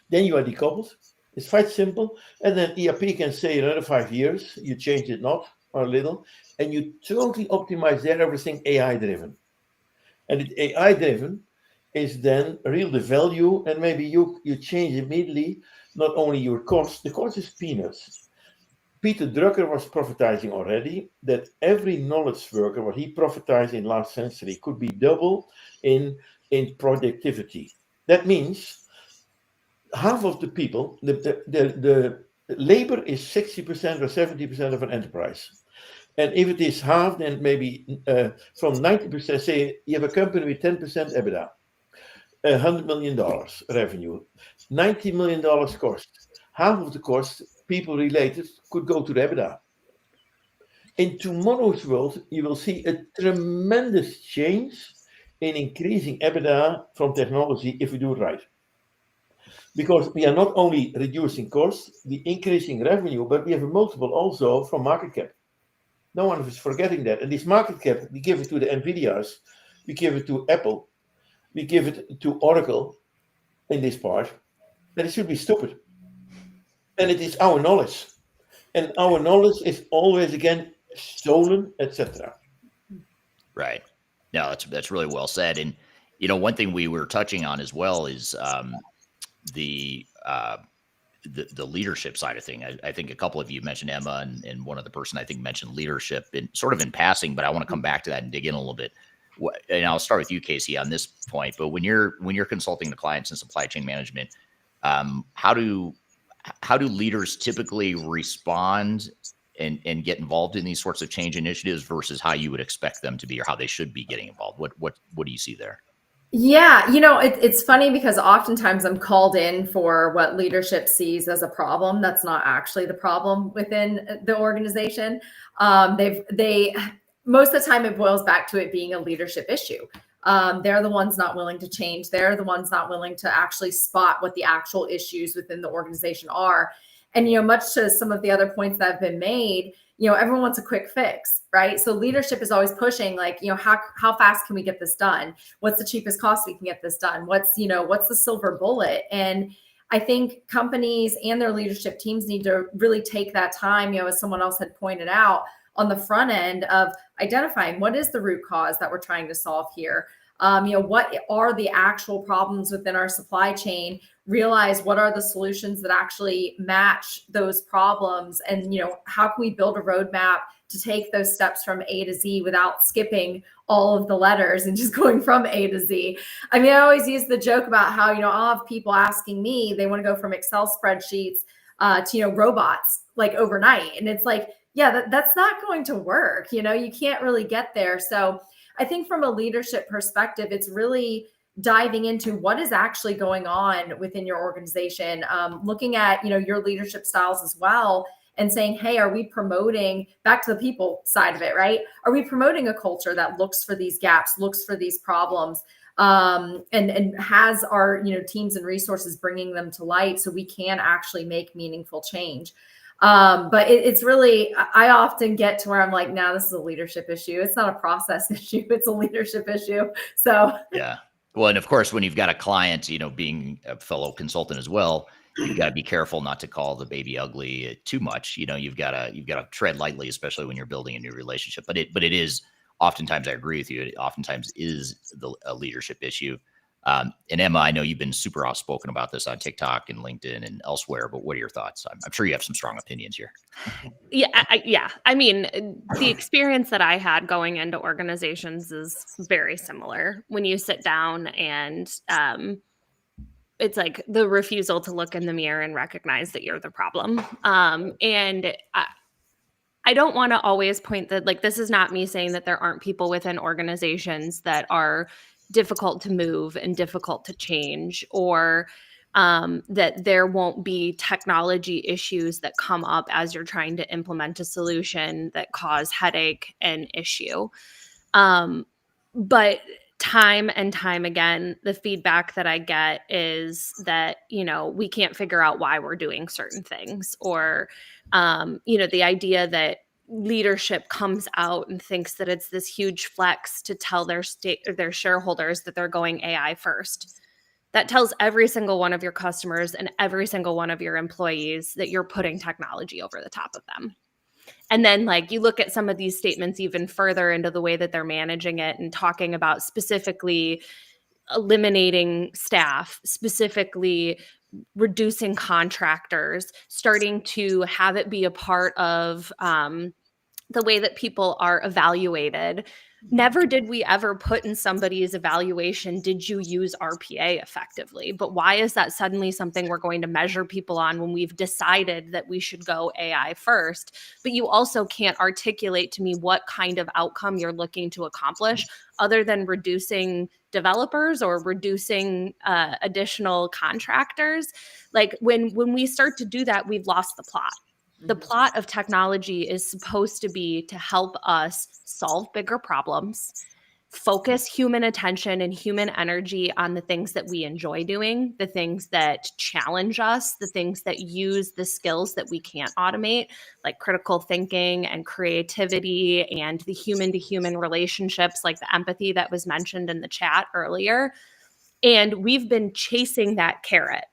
Then you are decoupled. It's quite simple. And then ERP can say another 5 years, you change it not or a little, and you totally optimize there everything AI driven. And it AI driven is then real the value, and maybe you change immediately not only your cost, the cost is peanuts. Peter Drucker was prophetizing already that every knowledge worker, what he prophesized in last century, could be double in productivity. That means half of the people, the labor is 60% or 70% of an enterprise. And if it is half, then maybe from 90%, say you have a company with 10% EBITDA, $100 million revenue, $90 million cost. Half of the cost, people related, could go to the EBITDA. In tomorrow's world, you will see a tremendous change in increasing EBITDA from technology if we do it right. Because we are not only reducing costs, we increasing revenue, but we have a multiple also from market cap. No one is forgetting that. And this market cap, we give it to the NVIDIAs, we give it to Apple, we give it to Oracle in this part, then it should be stupid. And it is our knowledge. And our knowledge is always, again, stolen, etc. Right. No, that's really well said. And, one thing we were touching on as well is the leadership side of thing. I think a couple of you mentioned Emma, and one other person I think mentioned leadership in sort of in passing, but I want to come back to that and dig in a little bit. And I'll start with you, Casey, on this point. But when you're consulting the clients in supply chain management, how do leaders typically respond and get involved in these sorts of change initiatives versus how you would expect them to be or how they should be getting involved? What do you see there? Yeah, it's funny because oftentimes I'm called in for what leadership sees as a problem. That's not actually the problem within the organization. They most of the time it boils back to it being a leadership issue. They're the ones not willing to change. They're the ones not willing to actually spot what the actual issues within the organization are. And much to some of the other points that have been made, everyone wants a quick fix, right? So leadership is always pushing, like, how fast can we get this done? What's the cheapest cost we can get this done? What's the silver bullet? And I think companies and their leadership teams need to really take that time, as someone else had pointed out, on the front end of identifying what is the root cause that we're trying to solve here. What are the actual problems within our supply chain? Realize what are the solutions that actually match those problems, and how can we build a roadmap to take those steps from A to Z without skipping all of the letters and just going from A to Z. I mean, I always use the joke about how I'll have people asking me, they want to go from Excel spreadsheets to robots like overnight, and it's like, yeah, that's not going to work. You can't really get there. So I think from a leadership perspective, it's really diving into what is actually going on within your organization, looking at your leadership styles as well, and saying, hey, are we promoting, back to the people side of it, right? Are we promoting a culture that looks for these gaps, looks for these problems, and has our teams and resources bringing them to light so we can actually make meaningful change? But it's really, I often get to where I'm like, now this is a leadership issue. It's not a process issue. It's a leadership issue. So Yeah. Well, and of course, when you've got a client, being a fellow consultant as well, you've got to be careful not to call the baby ugly too much. You've got to tread lightly, especially when you're building a new relationship. But it is oftentimes, I agree with you, it oftentimes is a leadership issue. And Emma, I know you've been super outspoken about this on TikTok and LinkedIn and elsewhere, but what are your thoughts? I'm sure you have some strong opinions here. Yeah. I mean, the experience that I had going into organizations is very similar. When you sit down and it's like the refusal to look in the mirror and recognize that you're the problem. And I don't want to always point that, like, this is not me saying that there aren't people within organizations that are difficult to move and difficult to change, or that there won't be technology issues that come up as you're trying to implement a solution that cause headache and issue. But time and time again, the feedback that I get is that, we can't figure out why we're doing certain things, or, the idea that leadership comes out and thinks that it's this huge flex to tell their shareholders that they're going AI first. That tells every single one of your customers and every single one of your employees that you're putting technology over the top of them. And then, like, you look at some of these statements even further into the way that they're managing it and talking about specifically eliminating staff, specifically reducing contractors, starting to have it be a part of the way that people are evaluated. Never did we ever put in somebody's evaluation, did you use RPA effectively? But why is that suddenly something we're going to measure people on when we've decided that we should go AI first? But you also can't articulate to me what kind of outcome you're looking to accomplish other than reducing developers or reducing additional contractors. Like, when we start to do that, we've lost the plot. The plot of technology is supposed to be to help us solve bigger problems, focus human attention and human energy on the things that we enjoy doing, the things that challenge us, the things that use the skills that we can't automate, like critical thinking and creativity and the human to human relationships, like the empathy that was mentioned in the chat earlier. And we've been chasing that carrot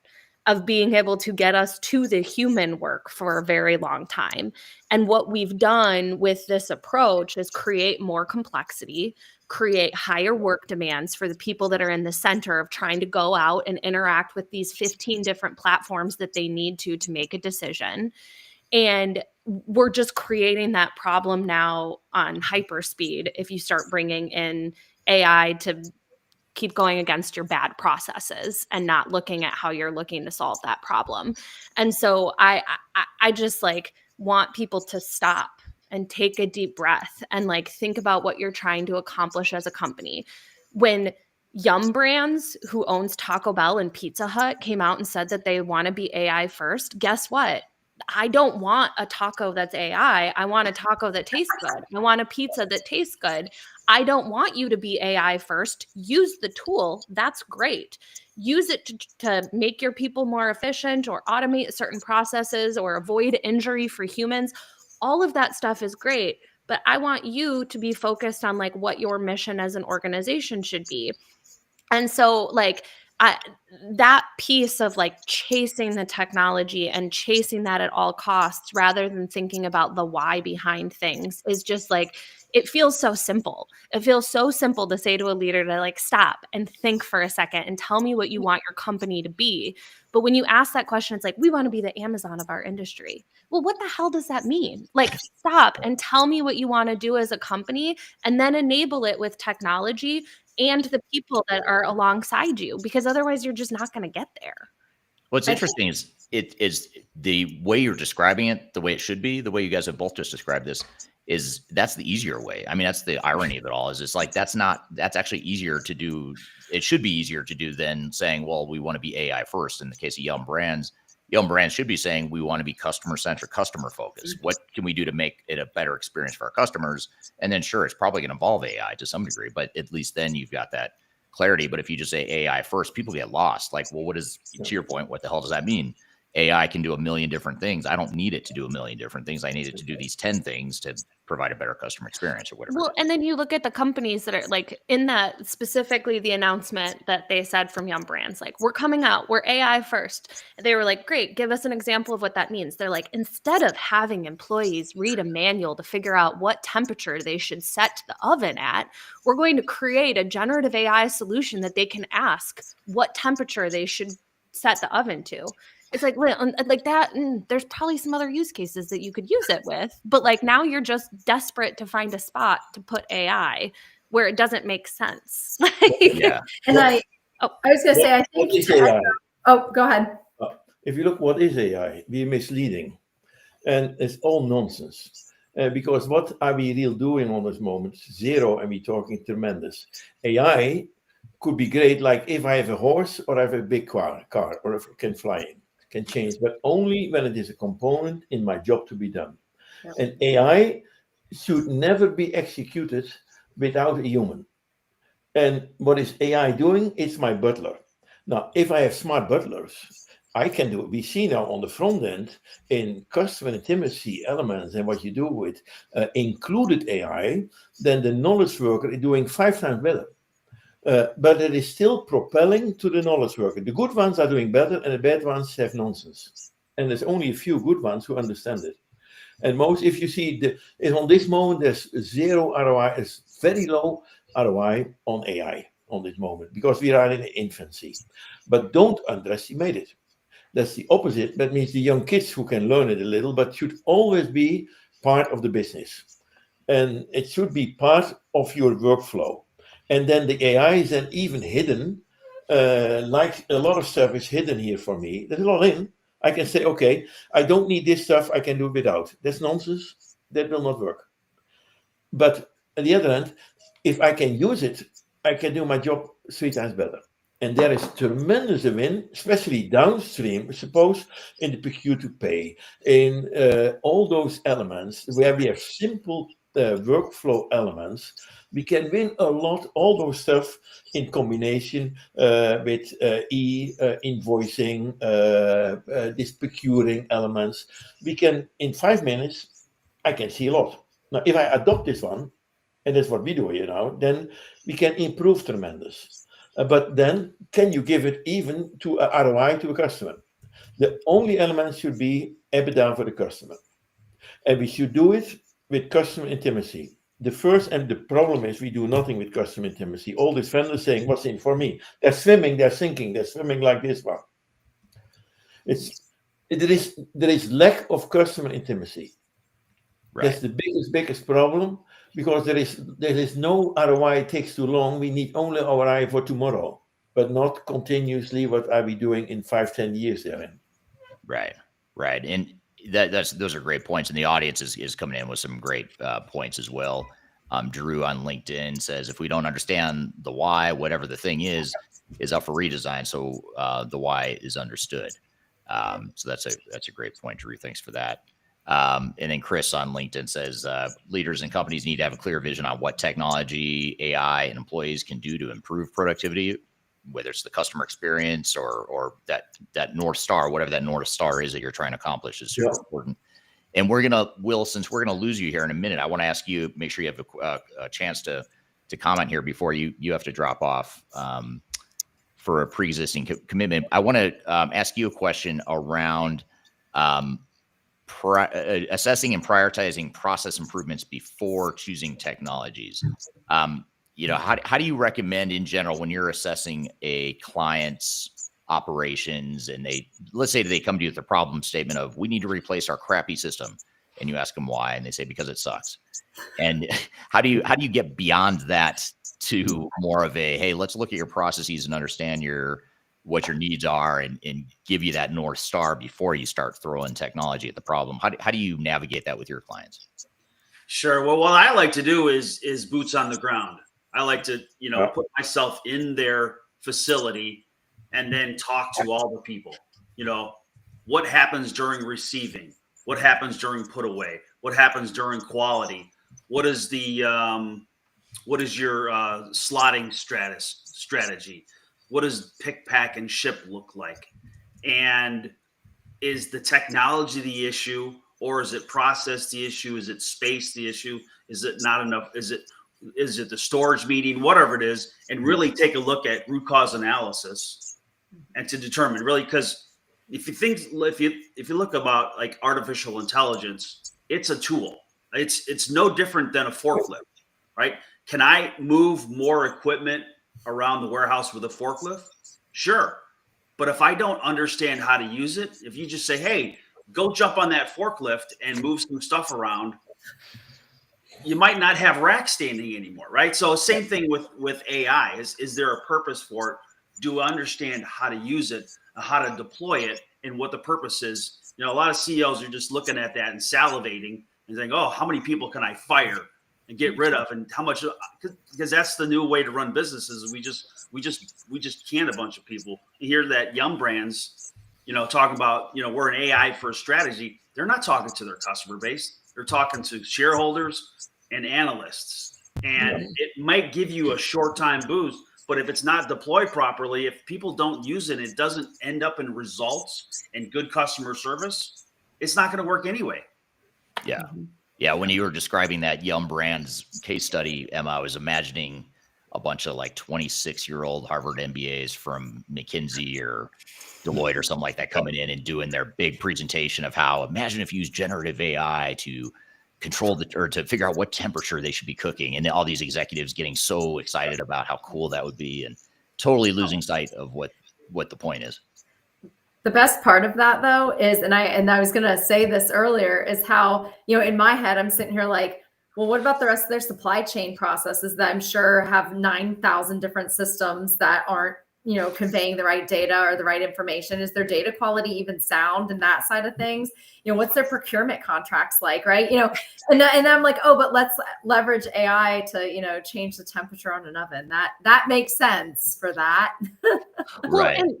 of being able to get us to the human work for a very long time. And what we've done with this approach is create more complexity, create higher work demands for the people that are in the center of trying to go out and interact with these 15 different platforms that they need to make a decision. And we're just creating that problem now on hyperspeed if you start bringing in AI to keep going against your bad processes and not looking at how you're looking to solve that problem. And so I just, like, want people to stop and take a deep breath and, like, think about what you're trying to accomplish as a company. When Yum Brands, who owns Taco Bell and Pizza Hut, came out and said that they want to be AI first. Guess what? I don't want a taco that's AI. I want a taco that tastes good. I want a pizza that tastes good. I don't want you to be AI first. Use the tool. That's great. Use it to make your people more efficient or automate certain processes or avoid injury for humans. All of that stuff is great. But I want you to be focused on like what your mission as an organization should be. And so like that piece of like chasing the technology and chasing that at all costs rather than thinking about the why behind things is just like, it feels so simple. It feels so simple to say to a leader to like stop and think for a second and tell me what you want your company to be. But when you ask that question, it's like, we want to be the Amazon of our industry. Well, what the hell does that mean? Like, stop and tell me what you want to do as a company and then enable it with technology and the people that are alongside you, because otherwise you're just not going to get there. What's interesting is it is the way you're describing it, the way it should be, the way you guys have both just described this is that's the easier way. I mean, that's the irony of it all is it's like, that's actually easier to do. It should be easier to do than saying, well, we want to be AI first. In the case of Yum Brands should be saying we want to be customer centric, customer focused. What can we do to make it a better experience for our customers? And then sure, it's probably going to involve AI to some degree, but at least then you've got that clarity. But if you just say AI first, people get lost. Like, well, what is, to your point, what the hell does that mean? AI can do a million different things. I don't need it to do a million different things. I need it to do these 10 things to provide a better customer experience or whatever. Well, and then you look at the companies that are like in that, specifically the announcement that they said from Yum Brands, like, we're coming out, we're AI first. They were like, great, give us an example of what that means. They're like, instead of having employees read a manual to figure out what temperature they should set the oven at, we're going to create a generative AI solution that they can ask what temperature they should set the oven to. It's like that. There's probably some other use cases that you could use it with, but like now you're just desperate to find a spot to put AI where it doesn't make sense. Yeah. And I was going to say, I think. What is AI? Oh, go ahead. If you look, what is AI? We're misleading, and it's all nonsense. Because what are we really doing on this moment? Zero, and we're talking tremendous. AI could be great, like if I have a horse or I have a big car, or if I can fly in. Can change, but only when it is a component in my job to be done. Yep. And AI should never be executed without a human. And what is AI doing? It's my butler. Now, if I have smart butlers, I can do it. We see now on the front end in customer intimacy elements and what you do with included AI, then the knowledge worker is doing 5 times better. But it is still propelling to the knowledge worker. The good ones are doing better and the bad ones have nonsense. And there's only a few good ones who understand it. And most, if you see, on this moment, there's zero ROI, it's very low ROI on AI on this moment because we are in infancy. But don't underestimate it. That's the opposite. That means the young kids who can learn it a little, but should always be part of the business. And it should be part of your workflow. And then the AI is then even hidden, like a lot of stuff is hidden here for me. There's a lot in. I can say, okay, I don't need this stuff. I can do it without. That's nonsense. That will not work. But on the other hand, if I can use it, I can do my job 3 times better. And there is tremendous win, especially downstream, suppose in the procure to pay, in all those elements where we have simple workflow elements. We can win a lot, all those stuff in combination with invoicing, this procuring elements. We can, in 5 minutes, I can see a lot. Now, if I adopt this one, and that's what we do here now, then we can improve tremendous. But then, can you give it even to a ROI to a customer? The only element should be EBITDA for the customer. And we should do it with customer intimacy. The first, and the problem is we do nothing with customer intimacy. All these vendors saying, what's in for me? They're swimming, they're sinking, they're swimming like this one. There is lack of customer intimacy. Right. That's the biggest problem, because there is no ROI, it takes too long. We need only ROI for tomorrow, but not continuously what are we doing in 5-10 years therein. Right. And those are great points, and the audience is coming in with some great points as well. Drew on LinkedIn says, if we don't understand the why, whatever the thing is up for redesign. So the why is understood. So that's a great point, Drew. Thanks for that. And then Chris on LinkedIn says, leaders and companies need to have a clear vision on what technology, AI, and employees can do to improve productivity, whether it's the customer experience or that North Star, whatever that North Star is that you're trying to accomplish is super important. And Will, since we're going to lose you here in a minute, I want to ask you, make sure you have a chance to comment here before you have to drop off for a pre-existing commitment. I want to ask you a question around assessing and prioritizing process improvements before choosing technologies. How do you recommend in general when you're assessing a client's operations and let's say they come to you with a problem statement of, we need to replace our crappy system, and you ask them why, and they say because it sucks. And how do you get beyond that to more of a, hey, let's look at your processes and understand what your needs are and give you that North Star before you start throwing technology at the problem? How do you navigate that with your clients? Sure. Well, what I like to do is boots on the ground. I like to, put myself in their facility and then talk to all the people. What happens during receiving? What happens during put away? What happens during quality? What is your slotting strategy? What does pick, pack, and ship look like? And is the technology the issue, or is it process the issue? Is it space the issue? Is it not enough? Is it the storage meeting? Whatever it is, and really take a look at root cause analysis and to determine really, because if you look about like artificial intelligence, it's a tool. It's no different than a forklift, right? Can I move more equipment around the warehouse with a forklift? Sure. But if I don't understand how to use it, if you just say, hey, go jump on that forklift and move some stuff around, you might not have rack standing anymore, right? So same thing with AI. Is there a purpose for it? Do I understand how to use it, how to deploy it, and what the purpose is? A lot of CEOs are just looking at that and salivating and saying, oh, how many people can I fire and get rid of, and how much? Because that's the new way to run businesses. We just can a bunch of people. You hear that Yum Brands, talking about, we're an AI first strategy. They're not talking to their customer base. They're talking to shareholders and analysts, and it might give you a short time boost. But if it's not deployed properly, if people don't use it, it doesn't end up in results and good customer service, it's not going to work anyway. Yeah. Yeah. When you were describing that Yum Brands case study, Emma, I was imagining a bunch of like 26-year-old Harvard MBAs from McKinsey or Deloitte or something like that coming in and doing their big presentation of how, imagine if you use generative AI to control or to figure out what temperature they should be cooking. And all these executives getting so excited about how cool that would be and totally losing sight of what the point is. The best part of that though is, and I was going to say this earlier, is how, in my head, I'm sitting here like, well, what about the rest of their supply chain processes that I'm sure have 9,000 different systems that aren't, conveying the right data or the right information? Is their data quality even sound in that side of things? What's their procurement contracts like, right? And I'm like, oh, but let's leverage AI to, change the temperature on an oven. That makes sense for that. Right. Well, and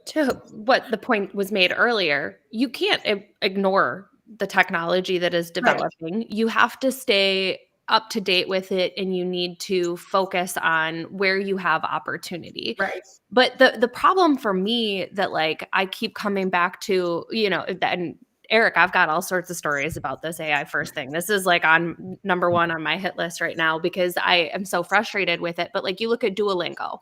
to what the point was made earlier, you can't ignore the technology that is developing. Right. You have to stay up to date with it, and you need to focus on where you have opportunity. Right. But the problem for me that like I keep coming back to, and Eric, I've got all sorts of stories about this AI first thing. This is like on number one on my hit list right now because I am so frustrated with it. But like you look at Duolingo,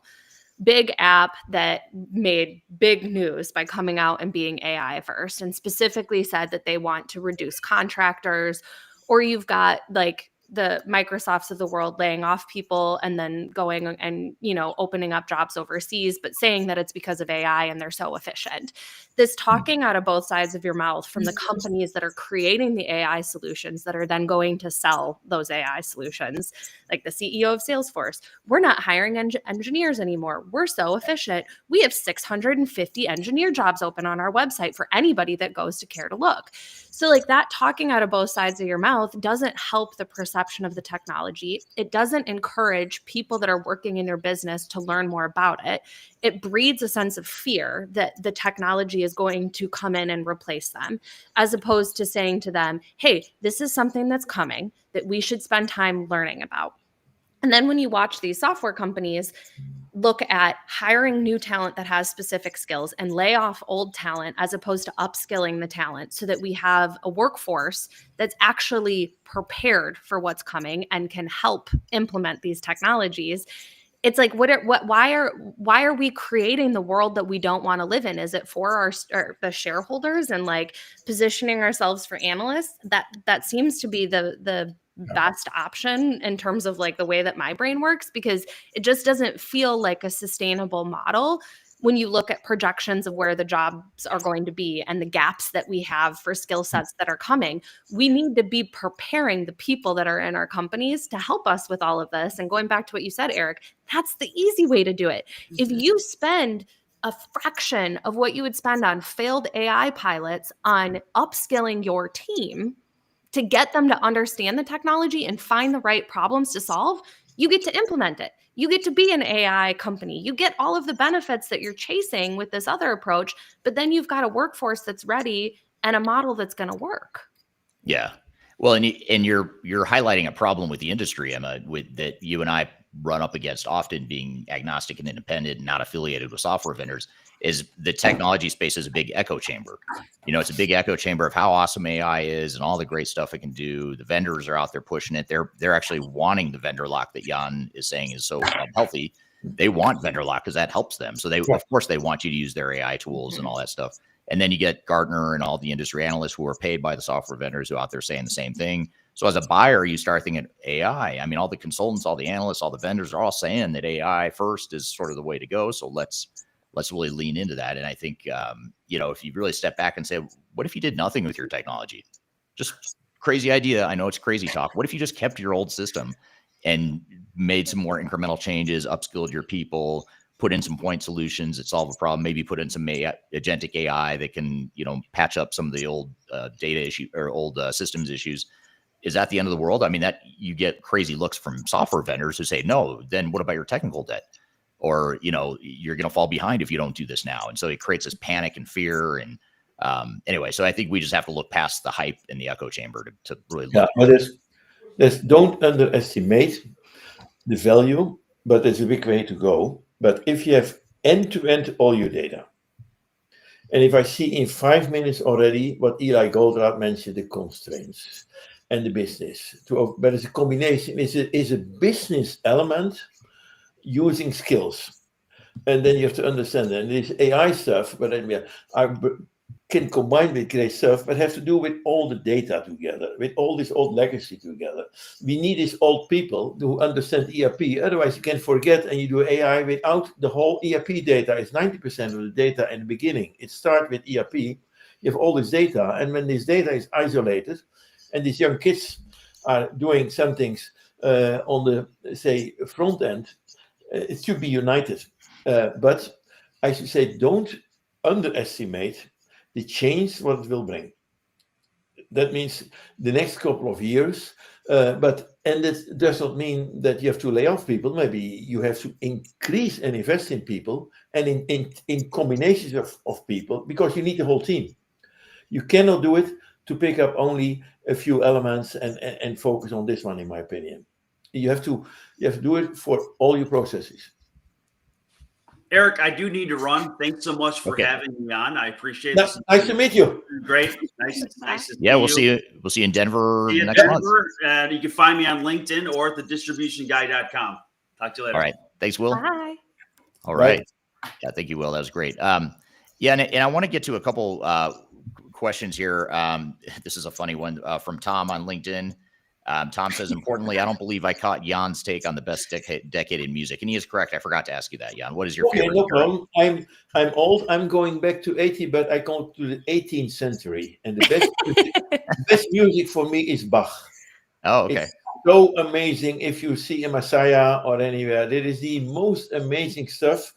big app that made big news by coming out and being AI first, and specifically said that they want to reduce contractors. Or you've got like the Microsofts of the world laying off people and then going and, opening up jobs overseas, but saying that it's because of AI and they're so efficient. This talking out of both sides of your mouth from the companies that are creating the AI solutions that are then going to sell those AI solutions, like the CEO of Salesforce, we're not hiring engineers anymore. We're so efficient. We have 650 engineer jobs open on our website for anybody that goes to care to look. So like that talking out of both sides of your mouth doesn't help the perception perception of the technology. It doesn't encourage people that are working in your business to learn more about it. It breeds a sense of fear that the technology is going to come in and replace them, as opposed to saying to them, hey, this is something that's coming that we should spend time learning about. And then when you watch these software companies look at hiring new talent that has specific skills and lay off old talent as opposed to upskilling the talent so that we have a workforce that's actually prepared for what's coming and can help implement these technologies, it's like, why are we creating the world that we don't want to live in? Is it for the shareholders and like positioning ourselves for analysts? That seems to be the best option in terms of like the way that my brain works, because it just doesn't feel like a sustainable model when you look at projections of where the jobs are going to be and the gaps that we have for skill sets that are coming. We need to be preparing the people that are in our companies to help us with all of this. And going back to what you said, Eric, that's the easy way to do it. If you spend a fraction of what you would spend on failed AI pilots on upskilling your team to get them to understand the technology and find the right problems to solve, you get to implement it. You get to be an AI company. You get all of the benefits that you're chasing with this other approach, but then you've got a workforce that's ready and a model that's going to work. Yeah. Well, and you're highlighting a problem with the industry, Emma, with that you and I run up against often, being agnostic and independent and not affiliated with software vendors, is the technology space is a big echo chamber. It's a big echo chamber of how awesome AI is and all the great stuff it can do. The vendors are out there pushing it. They're actually wanting the vendor lock that Jan is saying is so unhealthy. They want vendor lock because that helps them. So of course they want you to use their AI tools and all that stuff. And then you get Gartner and all the industry analysts who are paid by the software vendors who are out there saying the same thing. So as a buyer, you start thinking AI. I mean, all the consultants, all the analysts, all the vendors are all saying that AI first is sort of the way to go. So let's really lean into that. And I think, if you really step back and say, what if you did nothing with your technology? Just crazy idea. I know it's crazy talk. What if you just kept your old system and made some more incremental changes, upskilled your people, put in some point solutions that solve a problem, maybe put in some agentic AI that can, patch up some of the old data issue or old systems issues. Is that the end of the world? I mean, that you get crazy looks from software vendors who say, no, then what about your technical debt? Or, you're going to fall behind if you don't do this now. And so it creates this panic and fear. And anyway, so I think we just have to look past the hype in the echo chamber to really look. Yeah, but don't underestimate the value, but there's a big way to go. But if you have end-to-end all your data, and if I see in 5 minutes already what Eli Goldratt mentioned, the constraints and the business, but it's a combination, is a business element using skills. And then you have to understand that. And this AI stuff, but I can combine with great stuff, but have to do with all the data together, with all this old legacy together. We need these old people who understand ERP. Otherwise, you can forget and you do AI without the whole ERP data. It's 90% of the data in the beginning. It starts with ERP. You have all this data. And when this data is isolated and these young kids are doing some things on the, say, front end, it should be united. But I should say, don't underestimate the change what it will bring. That means the next couple of years, and it does not mean that you have to lay off people. Maybe you have to increase and invest in people and in combinations of people, because you need the whole team. You cannot do it to pick up only a few elements and focus on this one, in my opinion. You have to do it for all your processes. Eric, I do need to run. Thanks so much for having me on. I appreciate it. Nice to meet you. Great. Nice to see you. We'll see you in Denver next month. And you can find me on LinkedIn or at thedistributionguy.com. Talk to you later. All right. Thanks, Will. Bye. All right. Yeah, thank you, Will. That was great. And I want to get to a couple questions here. This is a funny one from Tom on LinkedIn. Tom says, importantly, I don't believe I caught Jan's take on the best decade in music. And he is correct. I forgot to ask you that, Jan. What is your favorite? No problem. I'm old. I'm going back to 80, but I go to the 18th century. And the best music for me is Bach. Oh, okay. It's so amazing. If you see a Messiah or anywhere, it is the most amazing stuff.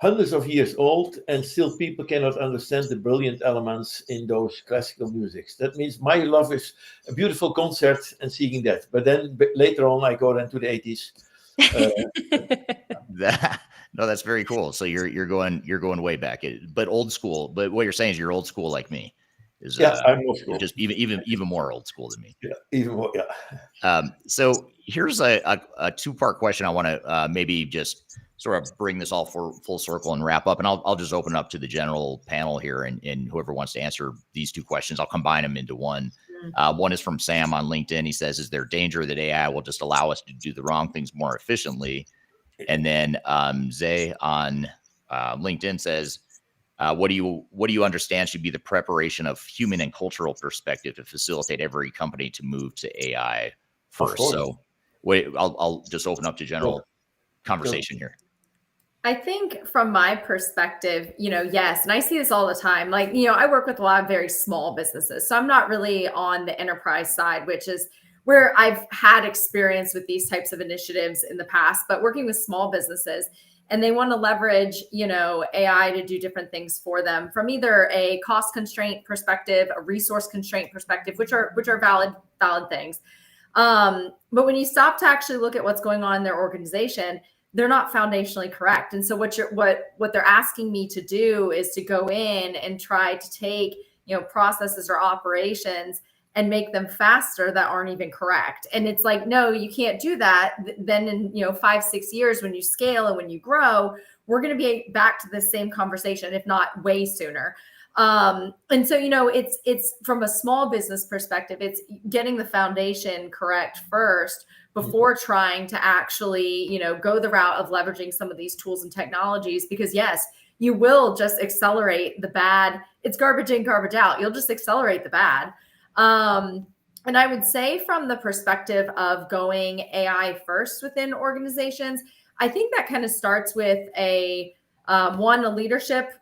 hundreds of years old, and still people cannot understand the brilliant elements in those classical musics. That means my love is a beautiful concert and seeing that. But then later on, I go into the 80s. No, that's very cool. So you're going way back, but old school. But what you're saying is you're old school like me. I'm old school. Just even more old school than me. Yeah, even more. Yeah. So here's a two-part question. I want to maybe just sort of bring this all full circle and wrap up, and I'll just open up to the general panel here, and whoever wants to answer these two questions, I'll combine them into one. One is from Sam on LinkedIn. He says, "Is there danger that AI will just allow us to do the wrong things more efficiently?" And then Zay on LinkedIn says, what do you understand should be the preparation of human and cultural perspective to facilitate every company to move to AI first? So I'll just open up to general conversation here. I think from my perspective, yes, and I see this all the time. Like, I work with a lot of very small businesses. So I'm not really on the enterprise side, which is where I've had experience with these types of initiatives in the past, but working with small businesses, and they want to leverage, AI to do different things for them from either a cost constraint perspective, a resource constraint perspective, which are valid things. But when you stop to actually look at what's going on in their organization, they're not foundationally correct. And so what they're asking me to do is to go in and try to take, processes or operations and make them faster that aren't even correct. And it's like, no, you can't do that. Then in 5-6 years, when you scale and when you grow, we're going to be back to the same conversation, if not way sooner. And so, it's from a small business perspective, it's getting the foundation correct first before trying to actually, go the route of leveraging some of these tools and technologies, because yes, you will just accelerate the bad. It's garbage in, garbage out. You'll just accelerate the bad. And I would say from the perspective of going AI first within organizations, I think that kind of starts with a leadership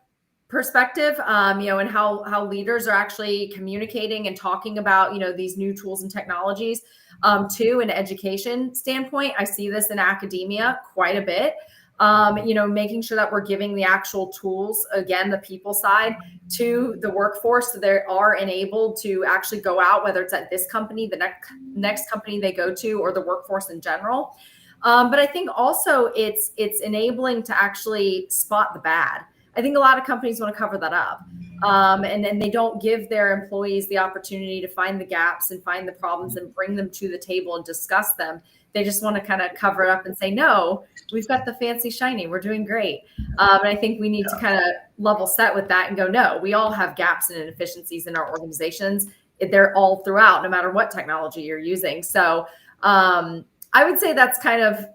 perspective, and how leaders are actually communicating and talking about, these new tools and technologies. To an education standpoint, I see this in academia quite a bit. Making sure that we're giving the actual tools, again, the people side, to the workforce so they are enabled to actually go out, whether it's at this company, the next company they go to, or the workforce in general. But I think also it's enabling to actually spot the bad. I think a lot of companies want to cover that up. And then they don't give their employees the opportunity to find the gaps and find the problems and bring them to the table and discuss them. They just want to kind of cover it up and say, no, we've got the fancy shiny, we're doing great. And I think we need to kind of level set with that and go, no, we all have gaps and inefficiencies in our organizations. They're all throughout, no matter what technology you're using. So I would say that's kind of,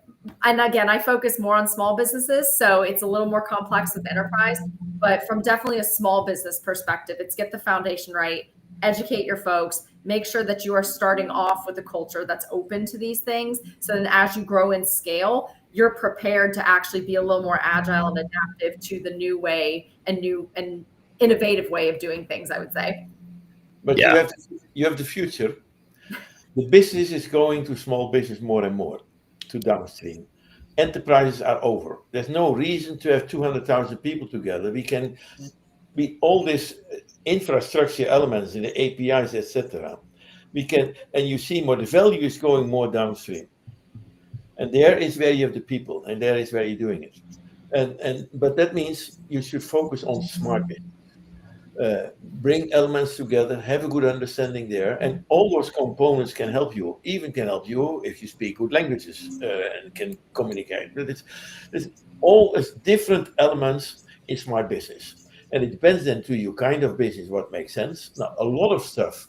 and again, I focus more on small businesses, so it's a little more complex with enterprise, but from definitely a small business perspective, it's get the foundation right, educate your folks, make sure that you are starting off with a culture that's open to these things. So then as you grow and scale, you're prepared to actually be a little more agile and adaptive to the new way and new and innovative way of doing things, I would say. But you have the future. The business is going to small business more and more, to downstream. Enterprises are over. There's no reason to have 200,000 people together. We can be all these infrastructure elements in the APIs, etc. We can, and you see more, the value is going more downstream. And there is where you have the people, and there is where you're doing it. But that means you should focus on smart business. Bring elements together, have a good understanding there, and all those components can help you. Even can help you if you speak good languages and can communicate. But it's all different elements in smart business, and it depends then to your kind of business what makes sense. Now, a lot of stuff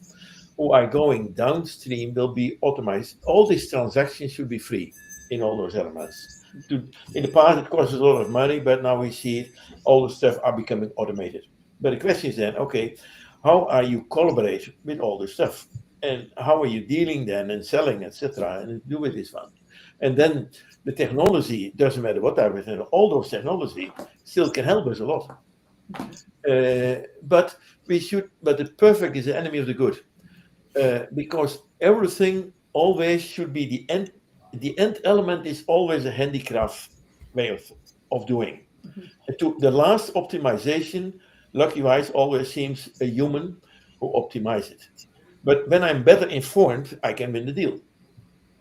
who are going downstream will be automated. All these transactions should be free in all those elements. In the past, it costs a lot of money, but now we see all the stuff are becoming automated. But the question is then, okay, how are you collaborating with all this stuff? And how are you dealing then and selling, etc., and do with this one? And then the technology, doesn't matter what I was in, all those technology still can help us a lot. But the perfect is the enemy of the good. Because everything always should be the end element is always a handicraft way of doing. And to the last optimization, lucky-wise, always seems a human who optimizes it. But when I'm better informed, I can win the deal.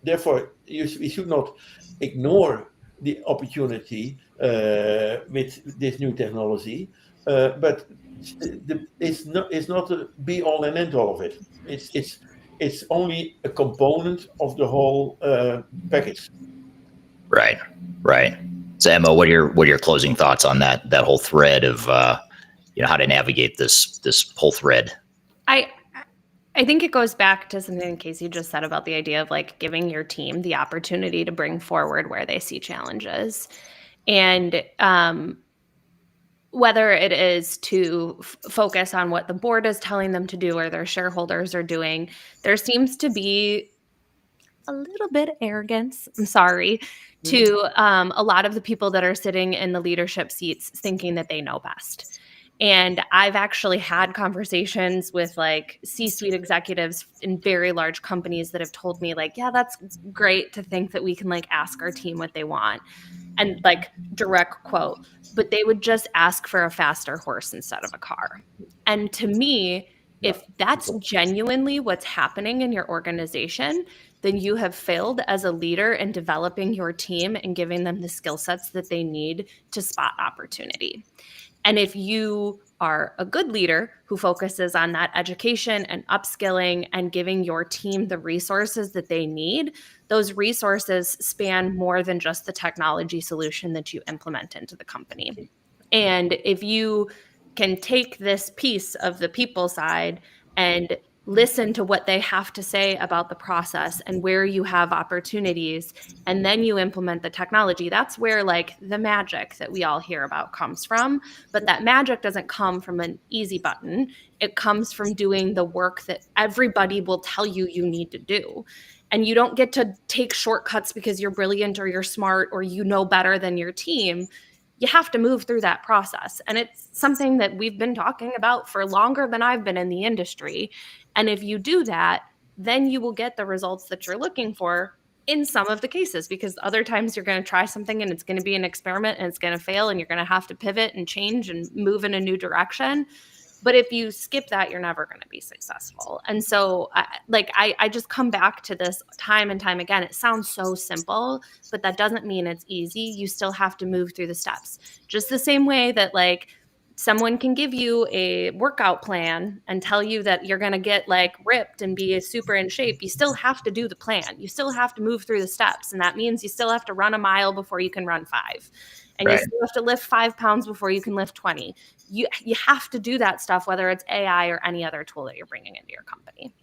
Therefore, we should not ignore the opportunity with this new technology, but it's not a be all and end all of it. It's only a component of the whole package. Right. So Emma, what are your closing thoughts on that whole thread of how to navigate this whole thread? I think it goes back to something Casey just said about the idea of like giving your team the opportunity to bring forward where they see challenges. And whether it is to focus on what the board is telling them to do or their shareholders are doing, there seems to be a little bit of arrogance, I'm sorry, to a lot of the people that are sitting in the leadership seats thinking that they know best. And I've actually had conversations with like C-suite executives in very large companies that have told me like, yeah, that's great to think that we can like ask our team what they want and like direct quote, but they would just ask for a faster horse instead of a car. And to me, if that's genuinely what's happening in your organization, then you have failed as a leader in developing your team and giving them the skill sets that they need to spot opportunity. And if you are a good leader who focuses on that education and upskilling and giving your team the resources that they need, those resources span more than just the technology solution that you implement into the company. And if you can take this piece of the people side and listen to what they have to say about the process and where you have opportunities, and then you implement the technology, that's where like the magic that we all hear about comes from. But that magic doesn't come from an easy button. It comes from doing the work that everybody will tell you you need to do. And you don't get to take shortcuts because you're brilliant or you're smart or you know better than your team. You have to move through that process. And it's something that we've been talking about for longer than I've been in the industry. And if you do that, then you will get the results that you're looking for in some of the cases, because other times you're going to try something and it's going to be an experiment and it's going to fail and you're going to have to pivot and change and move in a new direction. But if you skip that, you're never going to be successful. And so I just come back to this time and time again. It sounds so simple, but that doesn't mean it's easy. You still have to move through the steps. Just the same way that like someone can give you a workout plan and tell you that you're going to get like ripped and be super in shape. You still have to do the plan. You still have to move through the steps. And that means you still have to run a mile before you can run 5. And you still have to lift 5 pounds before you can lift 20. You have to do that stuff, whether it's AI or any other tool that you're bringing into your company.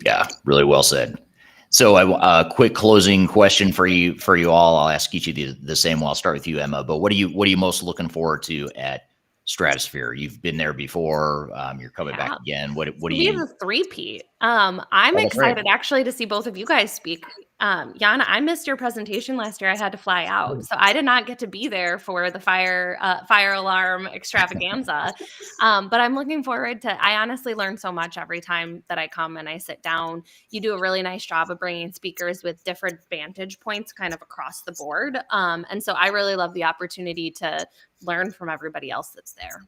Yeah, really well said. So a quick closing question for you all. I'll ask each of you the same one. I'll start with you, Emma. But what are you most looking forward to at Stratosphere? You've been there before. You're coming back again. What do you? We have a three-peat. I'm excited actually to see both of you guys speak. Jana, I missed your presentation last year. I had to fly out, so I did not get to be there for the fire alarm extravaganza. But I'm looking forward to. I honestly learn so much every time that I come and I sit down. You do a really nice job of bringing speakers with different vantage points, kind of across the board. And so I really love the opportunity to learn from everybody else that's there.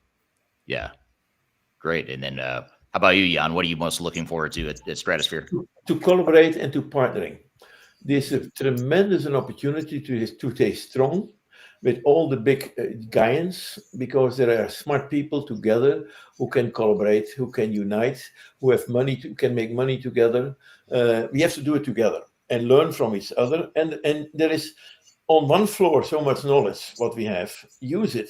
Yeah, great. And then how about you, Jan? What are you most looking forward to at Stratosphere? To collaborate and to partnering. There's a tremendous opportunity to stay strong with all the big giants, because there are smart people together who can collaborate, who can unite, who have money, can make money together. We have to do it together and learn from each other. And there is on one floor so much knowledge what we have. Use it.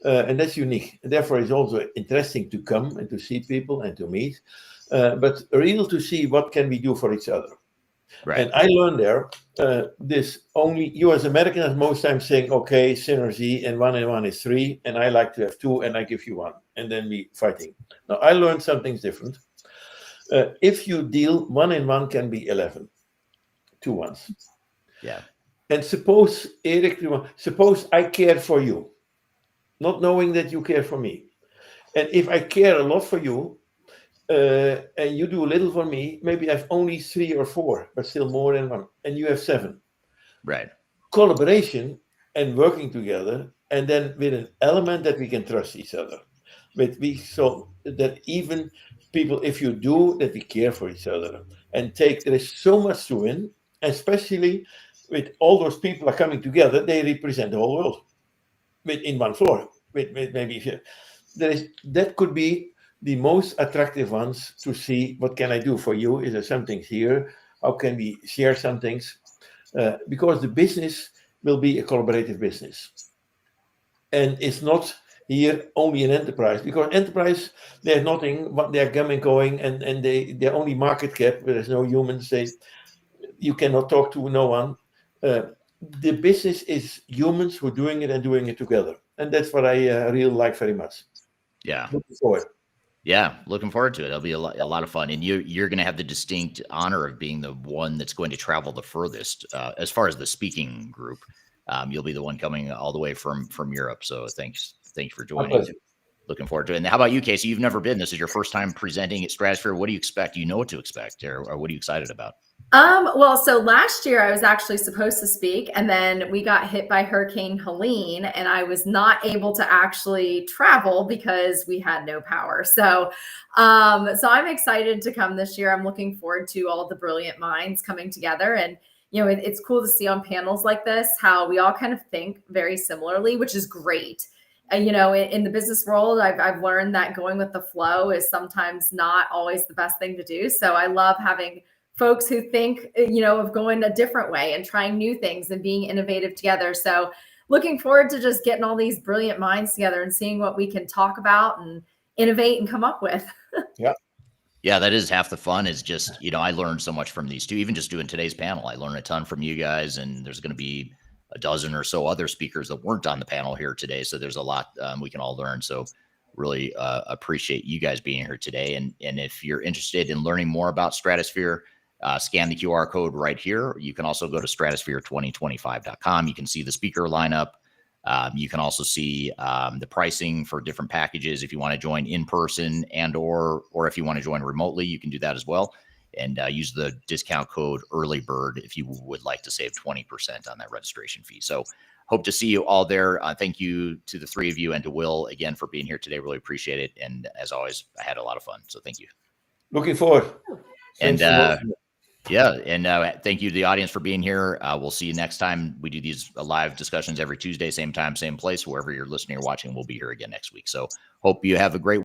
And that's unique. Therefore, it's also interesting to come and to see people and to meet, but real to see what can we do for each other. Right. And I learned there this only you as Americans most times saying, okay, synergy and 1 and 1 is 3, and I like to have 2 and I give you 1, and then we fighting. Now I learned something different. If you deal 1 and 1 can be 11, 2 ones. Yeah. And suppose Eric, suppose I care for you, not knowing that you care for me. And if I care a lot for you, and you do a little for me, maybe I have only 3 or 4, but still more than 1, and you have 7. Right. Collaboration and working together and then with an element that we can trust each other. So that even people, if you do, that we care for each other and there is so much to win, especially with all those people are coming together, they represent the whole world in one floor. Maybe that could be the most attractive ones to see what can I do for you? Is there something here? How can we share some things? Because the business will be a collaborative business. And it's not here only an enterprise, because enterprise, there's nothing, they're coming, going, and they're only market cap, there's no humans, you cannot talk to no one. The business is humans who are doing it and doing it together. And that's what I really like very much. Yeah. Looking forward. Yeah, looking forward to it. It'll be a lot of fun, and you're going to have the distinct honor of being the one that's going to travel the furthest as far as the speaking group. You'll be the one coming all the way from Europe. So thank you for joining. Looking forward to it. And how about you, Casey? You've never been. This is your first time presenting at Stratosphere. What do you expect? Do you know what to expect, or what are you excited about? Well, so last year I was actually supposed to speak, and then we got hit by Hurricane Helene, and I was not able to actually travel because we had no power. So I'm excited to come this year. I'm looking forward to all the brilliant minds coming together. And, it's cool to see on panels like this, how we all kind of think very similarly, which is great. In the business world, I've learned that going with the flow is sometimes not always the best thing to do. So I love having folks who think, of going a different way and trying new things and being innovative together. So looking forward to just getting all these brilliant minds together and seeing what we can talk about and innovate and come up with. Yeah. Yeah, that is half the fun, is just, I learned so much from these two, even just doing today's panel. I learned a ton from you guys, and there's going to be a dozen or so other speakers that weren't on the panel here today. So there's a lot we can all learn. So really appreciate you guys being here today. And if you're interested in learning more about Stratosphere, scan the QR code right here. You can also go to stratosphere2025.com. You can see the speaker lineup. You can also see the pricing for different packages. If you want to join in person or if you want to join remotely, you can do that as well. And use the discount code EARLYBIRD if you would like to save 20% on that registration fee. So hope to see you all there. Thank you to the three of you and to Will again for being here today. Really appreciate it. And as always, I had a lot of fun. So thank you. Looking forward. And thank you to the audience for being here. We'll see you next time. We do these live discussions every Tuesday, same time, same place. Wherever you're listening or watching, we'll be here again next week. So hope you have a great